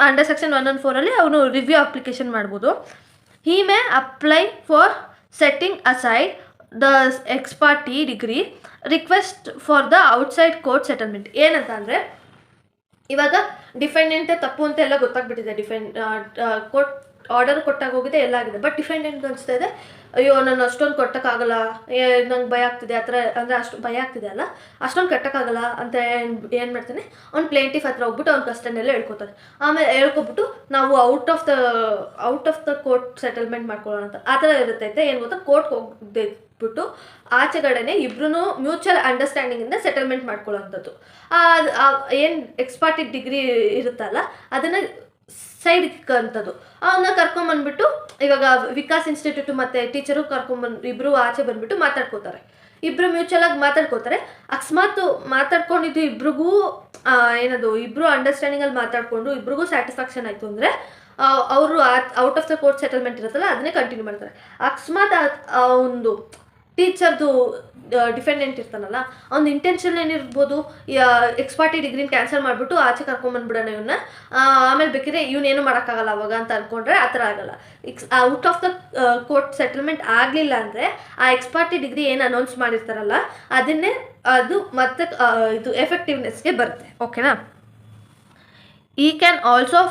ಅಂಡರ್ ಸೆಕ್ಷನ್ 114ಅಲ್ಲಿ ಅವನು ರಿವ್ಯೂ ಅಪ್ಲಿಕೇಶನ್ ಮಾಡ್ಬೋದು. He may apply for setting aside the ex parte decree request for the outside court settlement. ಏನಂತ ಅಂದರೆ ಇವಾಗ ಡಿಫೆಂಡೆಂಟ್ ತಪ್ಪು ಅಂತ ಎಲ್ಲ ಗೊತ್ತಾಗ್ಬಿಟ್ಟಿದೆ, ಕೋರ್ಟ್ ಆರ್ಡರ್ ಕೊಟ್ಟಾಗ ಹೋಗಿದೆ ಎಲ್ಲ ಆಗಿದೆ. ಬಟ್ ಡಿಫೆಂಡೆಂಟ್ ಅನಿಸ್ತಾ ಇದೆ, ಅಯ್ಯೋ ನಾನು ಅಷ್ಟೊಂದು ಕೊಟ್ಟಕ್ಕಾಗಲ್ಲ, ನಂಗೆ ಭಯ ಆಗ್ತಿದೆ ಆ ಥರ, ಅಂದರೆ ಅಷ್ಟು ಭಯ ಆಗ್ತಿದೆ ಅಲ್ಲ, ಅಷ್ಟೊಂದು ಕಟ್ಟಕ್ಕಾಗಲ್ಲ ಅಂತ ಏನು ಮಾಡ್ತಾನೆ, ಅವ್ನು ಪ್ಲೇಂಟಿಫ್ ಹತ್ರ ಹೋಗ್ಬಿಟ್ಟು ಅವ್ನ ಕಷ್ಟನೆಲ್ಲ ಹೇಳ್ಕೊತಾನೆ. ಆಮೇಲೆ ಹೇಳ್ಕೊಬಿಟ್ಟು ನಾವು out of the court settlement ಮಾಡ್ಕೊಳ್ಳೋಣ ಅಂತ ಆ ಥರ ಇರುತ್ತೆ. ಏನು ಗೊತ್ತಾ, ಕೋರ್ಟ್ಗೆ ಹೋಗ್ಬಿಟ್ಟು ಆಚೆಗಡೆನೆ ಇಬ್ರು ಮ್ಯೂಚುವಲ್ ಅಂಡರ್ಸ್ಟ್ಯಾಂಡಿಂಗಿಂದ ಸೆಟಲ್ಮೆಂಟ್ ಮಾಡ್ಕೊಳ್ಳೋವಂಥದ್ದು. ಏನು ಎಕ್ಸ್ ಪಾರ್ಟಿ ಡಿಗ್ರಿ ಇರುತ್ತಲ್ಲ ಅದನ್ನು ಸೈಡ್ಗೆ ಅಂಥದ್ದು ಅವನ್ನ ಕರ್ಕೊಂಬಂದ್ಬಿಟ್ಟು, ಇವಾಗ ವಿಕಾಸ್ ಇನ್ಸ್ಟಿಟ್ಯೂಟ್ ಮತ್ತು ಟೀಚರು ಇಬ್ಬರು ಆಚೆ ಬಂದುಬಿಟ್ಟು ಮಾತಾಡ್ಕೋತಾರೆ. ಇಬ್ಬರು ಮ್ಯೂಚುವಲಾಗಿ ಮಾತಾಡ್ಕೋತಾರೆ. ಅಕಸ್ಮಾತ್ ಮಾತಾಡ್ಕೊಂಡಿದ್ದು ಇಬ್ರಿಗೂ ಇಬ್ಬರು ಅಂಡರ್ಸ್ಟ್ಯಾಂಡಿಂಗಲ್ಲಿ ಮಾತಾಡಿಕೊಂಡು ಇಬ್ರಿಗೂ ಸ್ಯಾಟಿಸ್ಫ್ಯಾಕ್ಷನ್ ಆಯಿತು ಅಂದರೆ ಅವರು out of the court settlement ಇರುತ್ತಲ್ಲ ಅದನ್ನೇ ಕಂಟಿನ್ಯೂ ಮಾಡ್ತಾರೆ. ಅಕಸ್ಮಾತ್ ಒಂದು ಟೀಚರ್ದು ಡಿಫೆಂಡೆಂಟ್ ಇರ್ತಾನಲ್ಲ ಅವ್ನ ಇಂಟೆನ್ಷನ್ ಏನಿರ್ಬೋದು, ಎಕ್ಸ್ ಪಾರ್ಟಿ ಡಿಗ್ರಿನ ಕ್ಯಾನ್ಸಲ್ ಮಾಡಿಬಿಟ್ಟು ಆಚೆ ಕರ್ಕೊಂಬಂದ್ಬಿಡೋಣ ಇವನ್ನ, ಆಮೇಲೆ ಬೇಕಿದ್ರೆ ಇವನೇನು ಮಾಡೋಕ್ಕಾಗಲ್ಲ ಅವಾಗ ಅಂತ ಅಂದ್ಕೊಂಡ್ರೆ ಆ ಥರ ಆಗಲ್ಲ. Out of the court settlement ಆಗಲಿಲ್ಲ ಅಂದರೆ ಆ ಎಕ್ಸ್ ಪಾರ್ಟಿ ಡಿಗ್ರಿ ಏನು ಅನೌನ್ಸ್ ಮಾಡಿರ್ತಾರಲ್ಲ ಅದನ್ನೇ ಅದು ಮತ್ತೆ ಇದು ಎಫೆಕ್ಟಿವ್ನೆಸ್ಗೆ ಬರುತ್ತೆ. ಓಕೆನಾ. He can also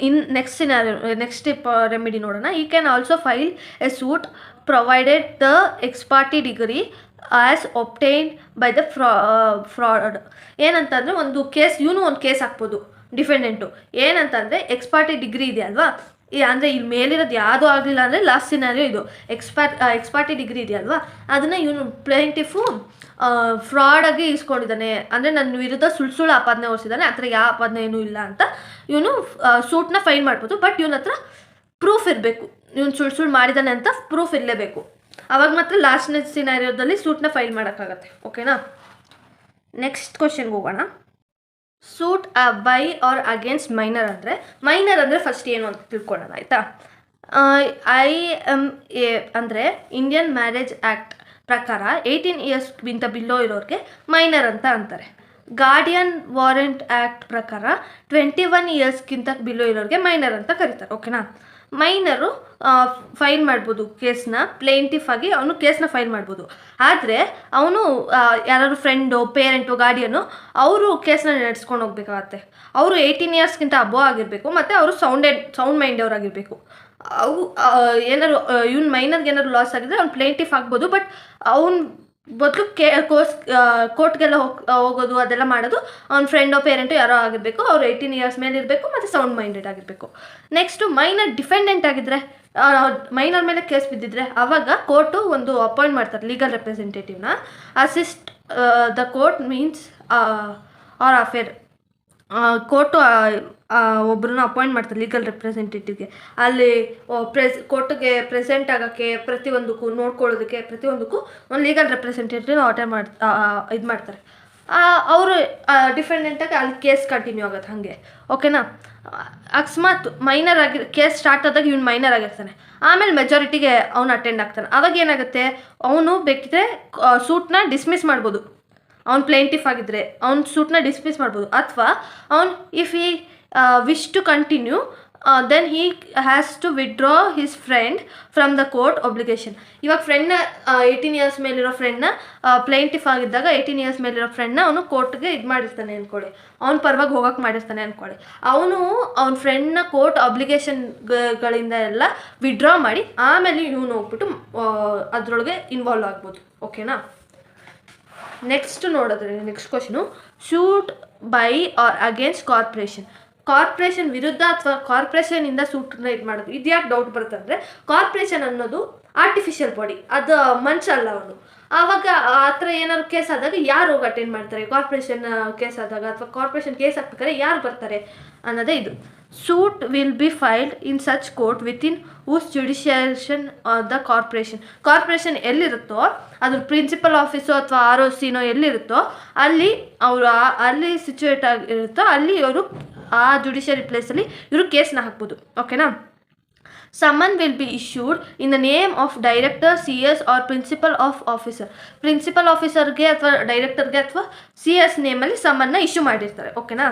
in next remedy ನೋಡೋಣ. He can also file a suit provided the ex parte decree as obtained by the fraud. ಏನಂತಂದರೆ ಒಂದು ಕೇಸ್ ಹಾಕ್ಬೋದು ಡಿಫೆಂಡೆಂಟು. ಏನಂತಂದರೆ ಎಕ್ಸ್ ಪಾರ್ಟಿ ಡಿಗ್ರಿ ಇದೆ ಅಲ್ವಾ, ಅಂದರೆ ಇಲ್ಲಿ ಮೇಲಿರೋದು ಯಾವುದೂ ಆಗಲಿಲ್ಲ ಅಂದರೆ ಲಾಸ್ಟ್ ಸಿನಾರಿಯೋ ಇದು ಎಕ್ಸ್ ಪಾರ್ಟಿ ಡಿಗ್ರಿ ಇದೆಯಲ್ವಾ, ಅದನ್ನು ಇವನು ಪ್ಲೇಂಟಿಫು ಫ್ರಾಡಾಗಿ ಇಸ್ಕೊಂಡಿದ್ದಾನೆ, ಅಂದರೆ ನನ್ನ ವಿರುದ್ಧ ಸುಳ್ಳು ಆಪಾದನೆ ಹೊರಿಸಿದ್ದಾನೆ, ಆ ಥರ ಯಾವ ಆಪಾದನೆ ಏನೂ ಇಲ್ಲ ಅಂತ ಇವನು ಸೂಟ್ನ ಫೈಲ್ ಮಾಡ್ಬೋದು. ಬಟ್ ಇವನ ಹತ್ರ ಪ್ರೂಫ್ ಇರಬೇಕು, ಇವನು ಸುಳ್ಳು ಮಾಡಿದ್ದಾನೆ ಅಂತ ಪ್ರೂಫ್ ಇರಲೇಬೇಕು. ಆವಾಗ ಮಾತ್ರ ಲಾಸ್ಟ್ನೇ ಸಿನಾರಿಯೋದಲ್ಲಿ ಸೂಟ್ನ ಫೈಲ್ ಮಾಡೋಕ್ಕಾಗತ್ತೆ. ಓಕೆನಾ. ನೆಕ್ಸ್ಟ್ ಕ್ವಶನ್ಗೆ ಹೋಗೋಣ. Suit by or against minor ಅಂದರೆ ಫಸ್ಟ್ ಏನು ಅಂತ ತಿಳ್ಕೊಳ್ಳೋಣ ಆಯಿತಾ. IMA ಅಂದರೆ ಇಂಡಿಯನ್ ಮ್ಯಾರೇಜ್ ಆ್ಯಕ್ಟ್ ಪ್ರಕಾರ 18 ಇಯರ್ಸ್ಗಿಂತ ಬಿಲೋ ಇರೋರಿಗೆ ಮೈನರ್ ಅಂತ ಅಂತಾರೆ. ಗಾರ್ಡಿಯನ್ ವಾರೆಂಟ್ ಆ್ಯಕ್ಟ್ ಪ್ರಕಾರ 21 ಇಯರ್ಸ್ಗಿಂತ ಬಿಲೋ ಇರೋರಿಗೆ ಮೈನರ್ ಅಂತ ಕರೀತಾರೆ. ಓಕೆನಾ. ಮೈನರು ಫೈಲ್ ಮಾಡ್ಬೋದು ಕೇಸ್ನ, ಪ್ಲೇಂಟಿಫ್ ಆಗಿ ಅವನು ಕೇಸ್ನ ಫೈಲ್ ಮಾಡ್ಬೋದು. ಆದರೆ ಅವನು ಯಾರು ಫ್ರೆಂಡು, ಪೇರೆಂಟು, ಗಾರ್ಡಿಯನು ಅವರು ಕೇಸ್ನ ನಡೆಸ್ಕೊಂಡು ಹೋಗ್ಬೇಕಾಗತ್ತೆ. ಅವರು 18 ಇಯರ್ಸ್ಗಿಂತ ಅಬೋವ್ ಆಗಿರಬೇಕು ಮತ್ತು ಅವರು ಸೌಂಡ್ ಮೈಂಡ್ ಅವರಾಗಿರಬೇಕು. ಅವು ಏನಾದ್ರು ಇವ್ನು ಮೈನರ್ಗೆ ಏನಾದ್ರು ಲಾಸ್ ಆಗಿದ್ರೆ ಅವ್ನು ಪ್ಲೇಂಟಿಫ್ ಆಗ್ಬೋದು. ಬಟ್ ಅವ್ನು ಬದಲು ಕೋರ್ಟ್ಗೆಲ್ಲ ಹೋಗೋದು ಅದೆಲ್ಲ ಮಾಡೋದು ಅವ್ನ ಫ್ರೆಂಡೋ ಪೇರೆಂಟು ಯಾರೋ ಆಗಿರಬೇಕು, ಅವ್ರು 18 ಇಯರ್ಸ್ ಮೇಲೆ ಇರಬೇಕು ಮತ್ತು ಸೌಂಡ್ ಮೈಂಡೆಡ್ ಆಗಿರಬೇಕು. ನೆಕ್ಸ್ಟು ಮೈನರ್ ಡಿಫೆಂಡೆಂಟ್ ಆಗಿದ್ದರೆ, ಮೈನರ್ ಮೇಲೆ ಕೇಸ್ ಬಿದ್ದಿದ್ರೆ ಆವಾಗ ಕೋರ್ಟು ಒಂದು ಅಪಾಯಿಂಟ್ ಮಾಡ್ತಾರೆ ಲೀಗಲ್ ರೆಪ್ರೆಸೆಂಟೇಟಿವ್ನ. Assist the court means or affair. Court ಒಬ್ಬರನ್ನ ಅಪಾಯಿಂಟ್ ಮಾಡ್ತಾರೆ ಲೀಗಲ್ ರೆಪ್ರೆಸೆಂಟೇಟಿವ್ಗೆ. ಅಲ್ಲಿ ಕೋರ್ಟ್ಗೆ ಪ್ರೆಸೆಂಟ್ ಆಗೋಕ್ಕೆ, ಪ್ರತಿಯೊಂದಕ್ಕೂ ನೋಡ್ಕೊಳ್ಳೋದಕ್ಕೆ, ಪ್ರತಿಯೊಂದಕ್ಕೂ ಒಂದು ಲೀಗಲ್ ರೆಪ್ರೆಸೆಂಟೇಟಿವ್ನ ಇದು ಮಾಡ್ತಾರೆ. ಅವರು ಡಿಫೆಂಡೆಂಟಾಗಿ ಅಲ್ಲಿ ಕೇಸ್ ಕಂಟಿನ್ಯೂ ಆಗುತ್ತೆ ಹಾಗೆ. ಓಕೆನಾ. ಅಕಸ್ಮಾತ್ ಕೇಸ್ ಸ್ಟಾರ್ಟ್ ಆದಾಗ ಇವ್ನು ಮೈನರ್ ಆಗಿರ್ತಾನೆ, ಆಮೇಲೆ ಮೆಜಾರಿಟಿಗೆ ಅವನು ಅಟೆಂಡ್ ಆಗ್ತಾನೆ. ಆವಾಗ ಏನಾಗುತ್ತೆ, ಅವನು ಬೇಕಿದ್ರೆ ಸೂಟ್ನ ಡಿಸ್ಮಿಸ್ ಮಾಡ್ಬೋದು. ಅವ್ನು ಪ್ಲೇಂಟಿಫ್ ಆಗಿದ್ದರೆ ಅವ್ನು ಸೂಟ್ನ ಡಿಸ್ಮಿಸ್ ಮಾಡ್ಬೋದು. ಅಥವಾ ಅವ್ನು if he wish to continue then he has to withdraw his friend from the court obligation. ಇವಾಗ ಫ್ರೆಂಡ್ನ 18 ಇಯರ್ಸ್ ಮೇಲಿರೋ ಫ್ರೆಂಡ್ನ ಪ್ಲೇಂಟಿಫ್ ಆಗಿದ್ದಾಗ 18 ಇಯರ್ಸ್ ಮೇಲಿರೋ ಫ್ರೆಂಡ್ನ ಅವನು ಕೋರ್ಟ್ಗೆ ಇದು ಮಾಡಿರ್ತಾನೆ ಅಂದ್ಕೊಳ್ಳಿ, ಅವ್ನ ಪರವಾಗಿ ಹೋಗೋಕ್ಕೆ ಮಾಡಿರ್ತಾನೆ ಅಂದ್ಕೊಳ್ಳಿ. ಅವನು ಅವ್ನ ಫ್ರೆಂಡ್ನ ಕೋರ್ಟ್ ಅಬ್ಲಿಗೇಷನ್ಗಳಿಂದ ಎಲ್ಲ ವಿಡ್ರಾ ಮಾಡಿ ಆಮೇಲೆ ಇವನು ಹೋಗ್ಬಿಟ್ಟು ಅದರೊಳಗೆ ಇನ್ವಾಲ್ವ್ ಆಗ್ಬೋದು. ಓಕೆನಾ. ನೆಕ್ಸ್ಟ್ ನೋಡಿದ್ರೆ next question, suit by or against corporation ವಿರುದ್ಧ ಅಥವಾ ಕಾರ್ಪೊರೇಷನಿಂದ ಸೂಟ್ನ ಇದು ಮಾಡೋದು. ಇದ್ಯಾಕೆ ಡೌಟ್ ಬರುತ್ತೆ ಅಂದರೆ, ಕಾರ್ಪೊರೇಷನ್ ಅನ್ನೋದು ಆರ್ಟಿಫಿಷಿಯಲ್ ಬಾಡಿ, ಅದು ಮನುಷ್ಯ ಅಲ್ಲ ಅವನು. ಆವಾಗ ಆ ಥರ ಏನಾದ್ರು ಕೇಸ್ ಆದಾಗ ಯಾರು ಹೋಗಿ ಅಟೆಂಡ್ ಮಾಡ್ತಾರೆ, ಕಾರ್ಪೊರೇಷನ್ ಕೇಸ್ ಆದಾಗ ಅಥವಾ ಕಾರ್ಪೊರೇಷನ್ ಕೇಸ್ ಹಾಕ್ಬೇಕಾದ್ರೆ ಯಾರು ಬರ್ತಾರೆ ಅನ್ನೋದೇ ಇದು. Suit will be filed in such court within whose jurisdiction the corporation ಎಲ್ಲಿರುತ್ತೋ ಅದ್ರ ಪ್ರಿನ್ಸಿಪಲ್ ಆಫೀಸು ಅಥವಾ ROCನೋ ಎಲ್ಲಿರುತ್ತೋ ಅಲ್ಲಿ ಸಿಚುವೇಟ್ ಆಗಿರುತ್ತೋ ಅಲ್ಲಿ ಇವರು ಆ ಜುಡಿಷಿಯರಿ ಪ್ಲೇಸಲ್ಲಿ ಇವರು ಕೇಸ್ನ ಹಾಕ್ಬೋದು. ಓಕೆನಾ. Summon will be issued in the name of director, CS or principal of officer. Principal ಆಫೀಸರ್ಗೆ ಅಥವಾ ಡೈರೆಕ್ಟರ್ಗೆ ಅಥವಾ CS ನೇಮಲ್ಲಿ ಸಮ್ಮನ್ನ ಇಶ್ಯೂ ಮಾಡಿರ್ತಾರೆ. ಓಕೆನಾ.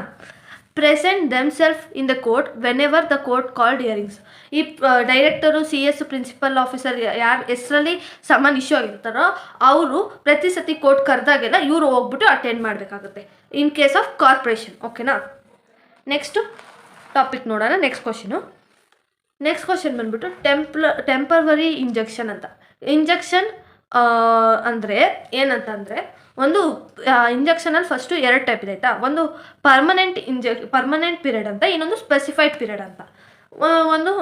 Present themselves in the court whenever the court called hearings. ಈ ಡೈರೆಕ್ಟರು, CS, ಪ್ರಿನ್ಸಿಪಲ್ ಆಫೀಸರ್ ಯಾರು ಹೆಸರಲ್ಲಿ ಸಮನ್ ಇಶ್ಯೂ ಆಗಿರ್ತಾರೋ ಅವರು ಪ್ರತಿ ಸತಿ ಕೋರ್ಟ್ ಕರೆದಾಗೆಲ್ಲ ಇವರು ಹೋಗ್ಬಿಟ್ಟು ಅಟೆಂಡ್ ಮಾಡಬೇಕಾಗುತ್ತೆ ಇನ್ ಕೇಸ್ ಆಫ್ ಕಾರ್ಪೊರೇಷನ್. ಓಕೆನಾ? ನೆಕ್ಸ್ಟು ಟಾಪಿಕ್ ನೋಡೋಣ. ನೆಕ್ಸ್ಟ್ ಕ್ವಶನ್ ಬಂದ್ಬಿಟ್ಟು ಟೆಂಪರರಿ ಇಂಜೆಕ್ಷನ್ ಅಂತ. ಇಂಜೆಕ್ಷನ್ ಅಂದರೆ ಏನಂತಂದರೆ, ಒಂದು ಇಂಜೆಕ್ಷನಲ್ಲಿ ಫಸ್ಟು 2 ಟೈಪ್ ಇದೆ ಆಯಿತಾ. ಒಂದು ಪರ್ಮನೆಂಟ್ ಪೀರಿಯಡ್ ಅಂತ, ಇನ್ನೊಂದು ಸ್ಪೆಸಿಫೈಡ್ ಪೀರಿಯಡ್ ಅಂತ. ಒಂದು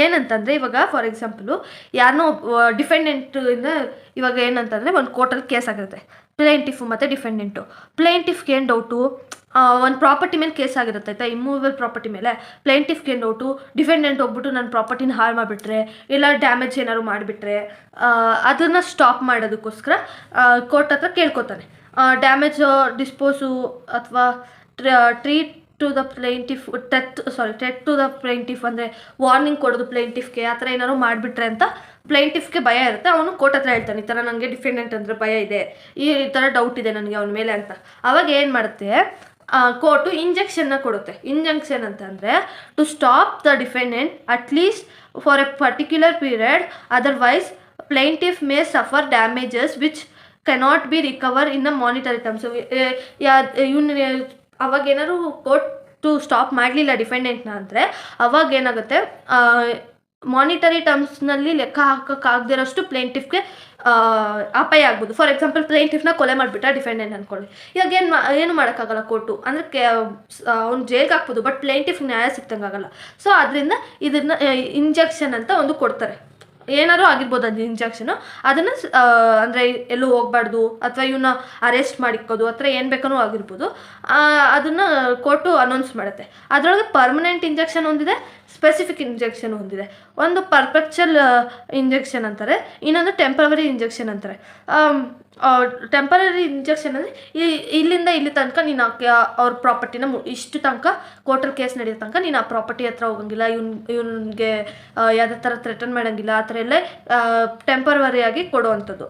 ಏನಂತಂದರೆ, ಇವಾಗ ಫಾರ್ ಎಕ್ಸಾಂಪಲು ಯಾರನ್ನೋ ಡಿಫೆಂಡೆಂಟಿಂದ ಇವಾಗ ಏನಂತಂದರೆ ಒಂದು ಕೋರ್ಟಲ್ಲಿ ಕೇಸ್ ಆಗಿರುತ್ತೆ, ಪ್ಲೇಂಟಿಫು ಮತ್ತು ಡಿಫೆಂಡೆಂಟು. ಪ್ಲೇಂಟಿಫ್ಗೆ ಏನು ಡೌಟು, ಒಂದು ಪ್ರಾಪರ್ಟಿ ಮೇಲೆ ಕೇಸ್ ಆಗಿರುತ್ತೆ ಆಯಿತಾ, ಇಮ್ಮೂವೇಬಲ್ ಪ್ರಾಪರ್ಟಿ ಮೇಲೆ. ಪ್ಲೇಂಟಿಫ್ಗೆ ಏನು ಡೌಟು, ಡಿಫೆಂಡೆಂಟ್ ಹೋಗ್ಬಿಟ್ಟು ನನ್ನ ಪ್ರಾಪರ್ಟಿನ ಹಾಳು ಮಾಡಿಬಿಟ್ರೆ ಇಲ್ಲ ಡ್ಯಾಮೇಜ್ ಏನಾದ್ರು ಮಾಡಿಬಿಟ್ರೆ ಅದನ್ನು ಸ್ಟಾಪ್ ಮಾಡೋದಕ್ಕೋಸ್ಕರ ಕೋರ್ಟ್ ಹತ್ರ ಕೇಳ್ಕೊತಾನೆ. ಡ್ಯಾಮೇಜ್ ಡಿಸ್ಪೋಸು ಅಥವಾ threat to the plaintiff threat to the plaintiff ಅಂದರೆ ವಾರ್ನಿಂಗ್ ಕೊಡೋದು ಪ್ಲೇಂಟಿಫ್ಗೆ, ಆ ಥರ ಏನಾದ್ರು ಮಾಡಿಬಿಟ್ರೆ ಅಂತ ಪ್ಲೇಂಟಿಫ್ಗೆ ಭಯ ಇರುತ್ತೆ. ಅವನು ಕೋರ್ಟ್ ಹತ್ರ ಹೇಳ್ತಾನೆ, ಈ ಥರ ನನಗೆ ಡಿಫೆಂಡೆಂಟ್ ಅಂದರೆ ಭಯ ಇದೆ, ಈ ಥರ ಡೌಟ್ ಇದೆ ನನಗೆ ಅವನ ಮೇಲೆ ಅಂತ. ಅವಾಗ ಏನು ಮಾಡುತ್ತೆ ಕೋರ್ಟು ಇಂಜೆಕ್ಷನ್ನ ಕೊಡುತ್ತೆ. ಇಂಜೆಕ್ಷನ್ ಅಂತಂದರೆ to stop the defendant at least for a particular period, otherwise plaintiff may suffer damages which cannot be recover in the monetary terms. ಅವಾಗ ಏನಾದ್ರು ಕೋರ್ಟು ಸ್ಟಾಪ್ ಮಾಡಲಿಲ್ಲ ಡಿಫೆಂಡೆಂಟ್ನ ಅಂದರೆ ಅವಾಗ ಏನಾಗುತ್ತೆ, ಮಾನಿಟರಿ ಟರ್ಮ್ಸ್ನಲ್ಲಿ ಲೆಕ್ಕ ಹಾಕೋಕ್ಕಾಗದಿರೋಷ್ಟು ಪ್ಲೇಂಟಿಫ್ಗೆ ಅಪಾಯ ಆಗ್ಬೋದು. ಫಾರ್ ಎಕ್ಸಾಂಪಲ್ ಪ್ಲೇಂಟಿಫ್ನ ಕೊಲೆ ಮಾಡಿಬಿಟ್ಟ ಡಿಫೆಂಡೆಂಟ್ ಅಂದ್ಕೊಳ್ಳಿ. ಇವಾಗ ಏನು ಮಾಡೋಕ್ಕಾಗಲ್ಲ ಕೋರ್ಟು, ಅಂದರೆ ಅವ್ನು ಜೈಲ್ಗೆ ಹಾಕ್ಬೋದು, ಬಟ್ ಪ್ಲೇಂಟಿಫ್ಗೆ ನ್ಯಾಯ ಸಿಕ್ತಂಗೆ ಆಗಲ್ಲ. ಸೊ ಅದರಿಂದ ಇದನ್ನು ಇಂಜೆಕ್ಷನ್ ಅಂತ ಒಂದು ಕೊಡ್ತಾರೆ. ಏನಾದ್ರು ಆಗಿರ್ಬೋದು ಅದು ಇಂಜೆಕ್ಷನು, ಅದನ್ನು ಅಂದರೆ ಎಲ್ಲೂ ಹೋಗ್ಬಾರ್ದು ಅಥವಾ ಇವನ್ನ ಅರೆಸ್ಟ್ ಮಾಡಿಕ್ಕೋದು ಆ ಥರ ಏನು ಬೇಕೋ ಆಗಿರ್ಬೋದು, ಅದನ್ನು ಕೋರ್ಟು ಅನೌನ್ಸ್ ಮಾಡುತ್ತೆ. ಅದರೊಳಗೆ ಪರ್ಮನೆಂಟ್ ಇಂಜೆಕ್ಷನ್ ಒಂದಿದೆ, ಸ್ಪೆಸಿಫಿಕ್ ಇಂಜೆಕ್ಷನ್ ಒಂದಿದೆ. ಒಂದು ಪರ್ಪೆಕ್ಚುವಲ್ ಇಂಜೆಕ್ಷನ್ ಅಂತಾರೆ, ಇನ್ನೊಂದು ಟೆಂಪರರಿ ಇಂಜೆಕ್ಷನ್ ಅಂತಾರೆ. ಟೆಂಪರರಿ ಇಂಜೆಕ್ಷನ್ ಅಂದರೆ ಇಲ್ಲಿಂದ ಇಲ್ಲಿ ತನಕ ನೀನು ಅವ್ರ ಪ್ರಾಪರ್ಟಿನ ಇಷ್ಟು ತನಕ ಕೋರ್ಟಲ್ಲಿ ಕೇಸ್ ನಡೆಯೋ ತನಕ ನೀನು ಆ ಪ್ರಾಪರ್ಟಿ ಹತ್ರ ಹೋಗಂಗಿಲ್ಲ, ಇವನಿಗೆ ಯಾವುದೇ ಥರ ಥ್ರೆಟನ್ ಮಾಡೋಂಗಿಲ್ಲ, ಆ ಥರ ಎಲ್ಲ ಟೆಂಪರರಿಯಾಗಿ ಕೊಡುವಂಥದ್ದು.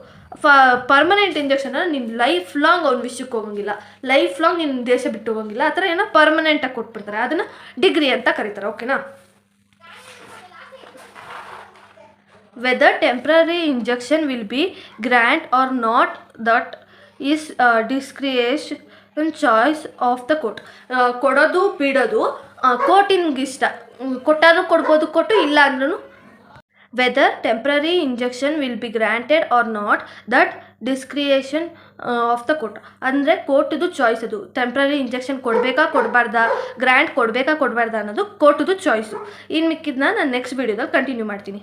ಪರ್ಮನೆಂಟ್ ಇಂಜೆಕ್ಷನ್ ಅಂದರೆ ನೀನು ಲೈಫ್ ಲಾಂಗ್ ಅವ್ನ ವಿಷಯಕ್ಕೆ ಹೋಗಂಗಿಲ್ಲ, ಲೈಫ್ ಲಾಂಗ್ ನೀನು ದೇಶ ಬಿಟ್ಟು ಹೋಗಂಗಿಲ್ಲ, ಆ ಥರ ಏನೋ ಪರ್ಮನೆಂಟಾಗಿ ಕೊಟ್ಬಿಡ್ತಾರೆ. ಅದನ್ನು ಡಿಗ್ರಿ ಅಂತ ಕರೀತಾರೆ. ಓಕೆನಾ? Whether temporary injection will be grant or not, that is discretion choice of the court. ಕೊಡೋದು ಬಿಡೋದು ಕೋರ್ಟಿನ್ಗೆ ಇಷ್ಟ, ಕೊಟ್ಟಾದ್ರೂ ಕೊಡ್ಬೋದು ಕೊಟ್ಟು, ಇಲ್ಲ ಅಂದ್ರೂ. Whether temporary injunction will be granted or not, that discretion of the court. ಅಂದರೆ ಕೋರ್ಟಿದು ಚಾಯ್ಸ್ ಅದು, ಟೆಂಪ್ರರಿ ಇಂಜೆಕ್ಷನ್ ಕೊಡಬೇಕಾ ಕೊಡಬಾರ್ದಾ, ಗ್ರ್ಯಾಂಟ್ ಕೊಡಬೇಕಾ ಕೊಡಬಾರ್ದಾ ಅನ್ನೋದು ಕೋರ್ಟಿದು ಚಾಯ್ಸು. ಇನ್ನು ಮಿಕ್ಕಿದ್ನ ನಾನು ನೆಕ್ಸ್ಟ್ ವೀಡಿಯೋದಲ್ಲಿ ಕಂಟಿನ್ಯೂ ಮಾಡ್ತೀನಿ.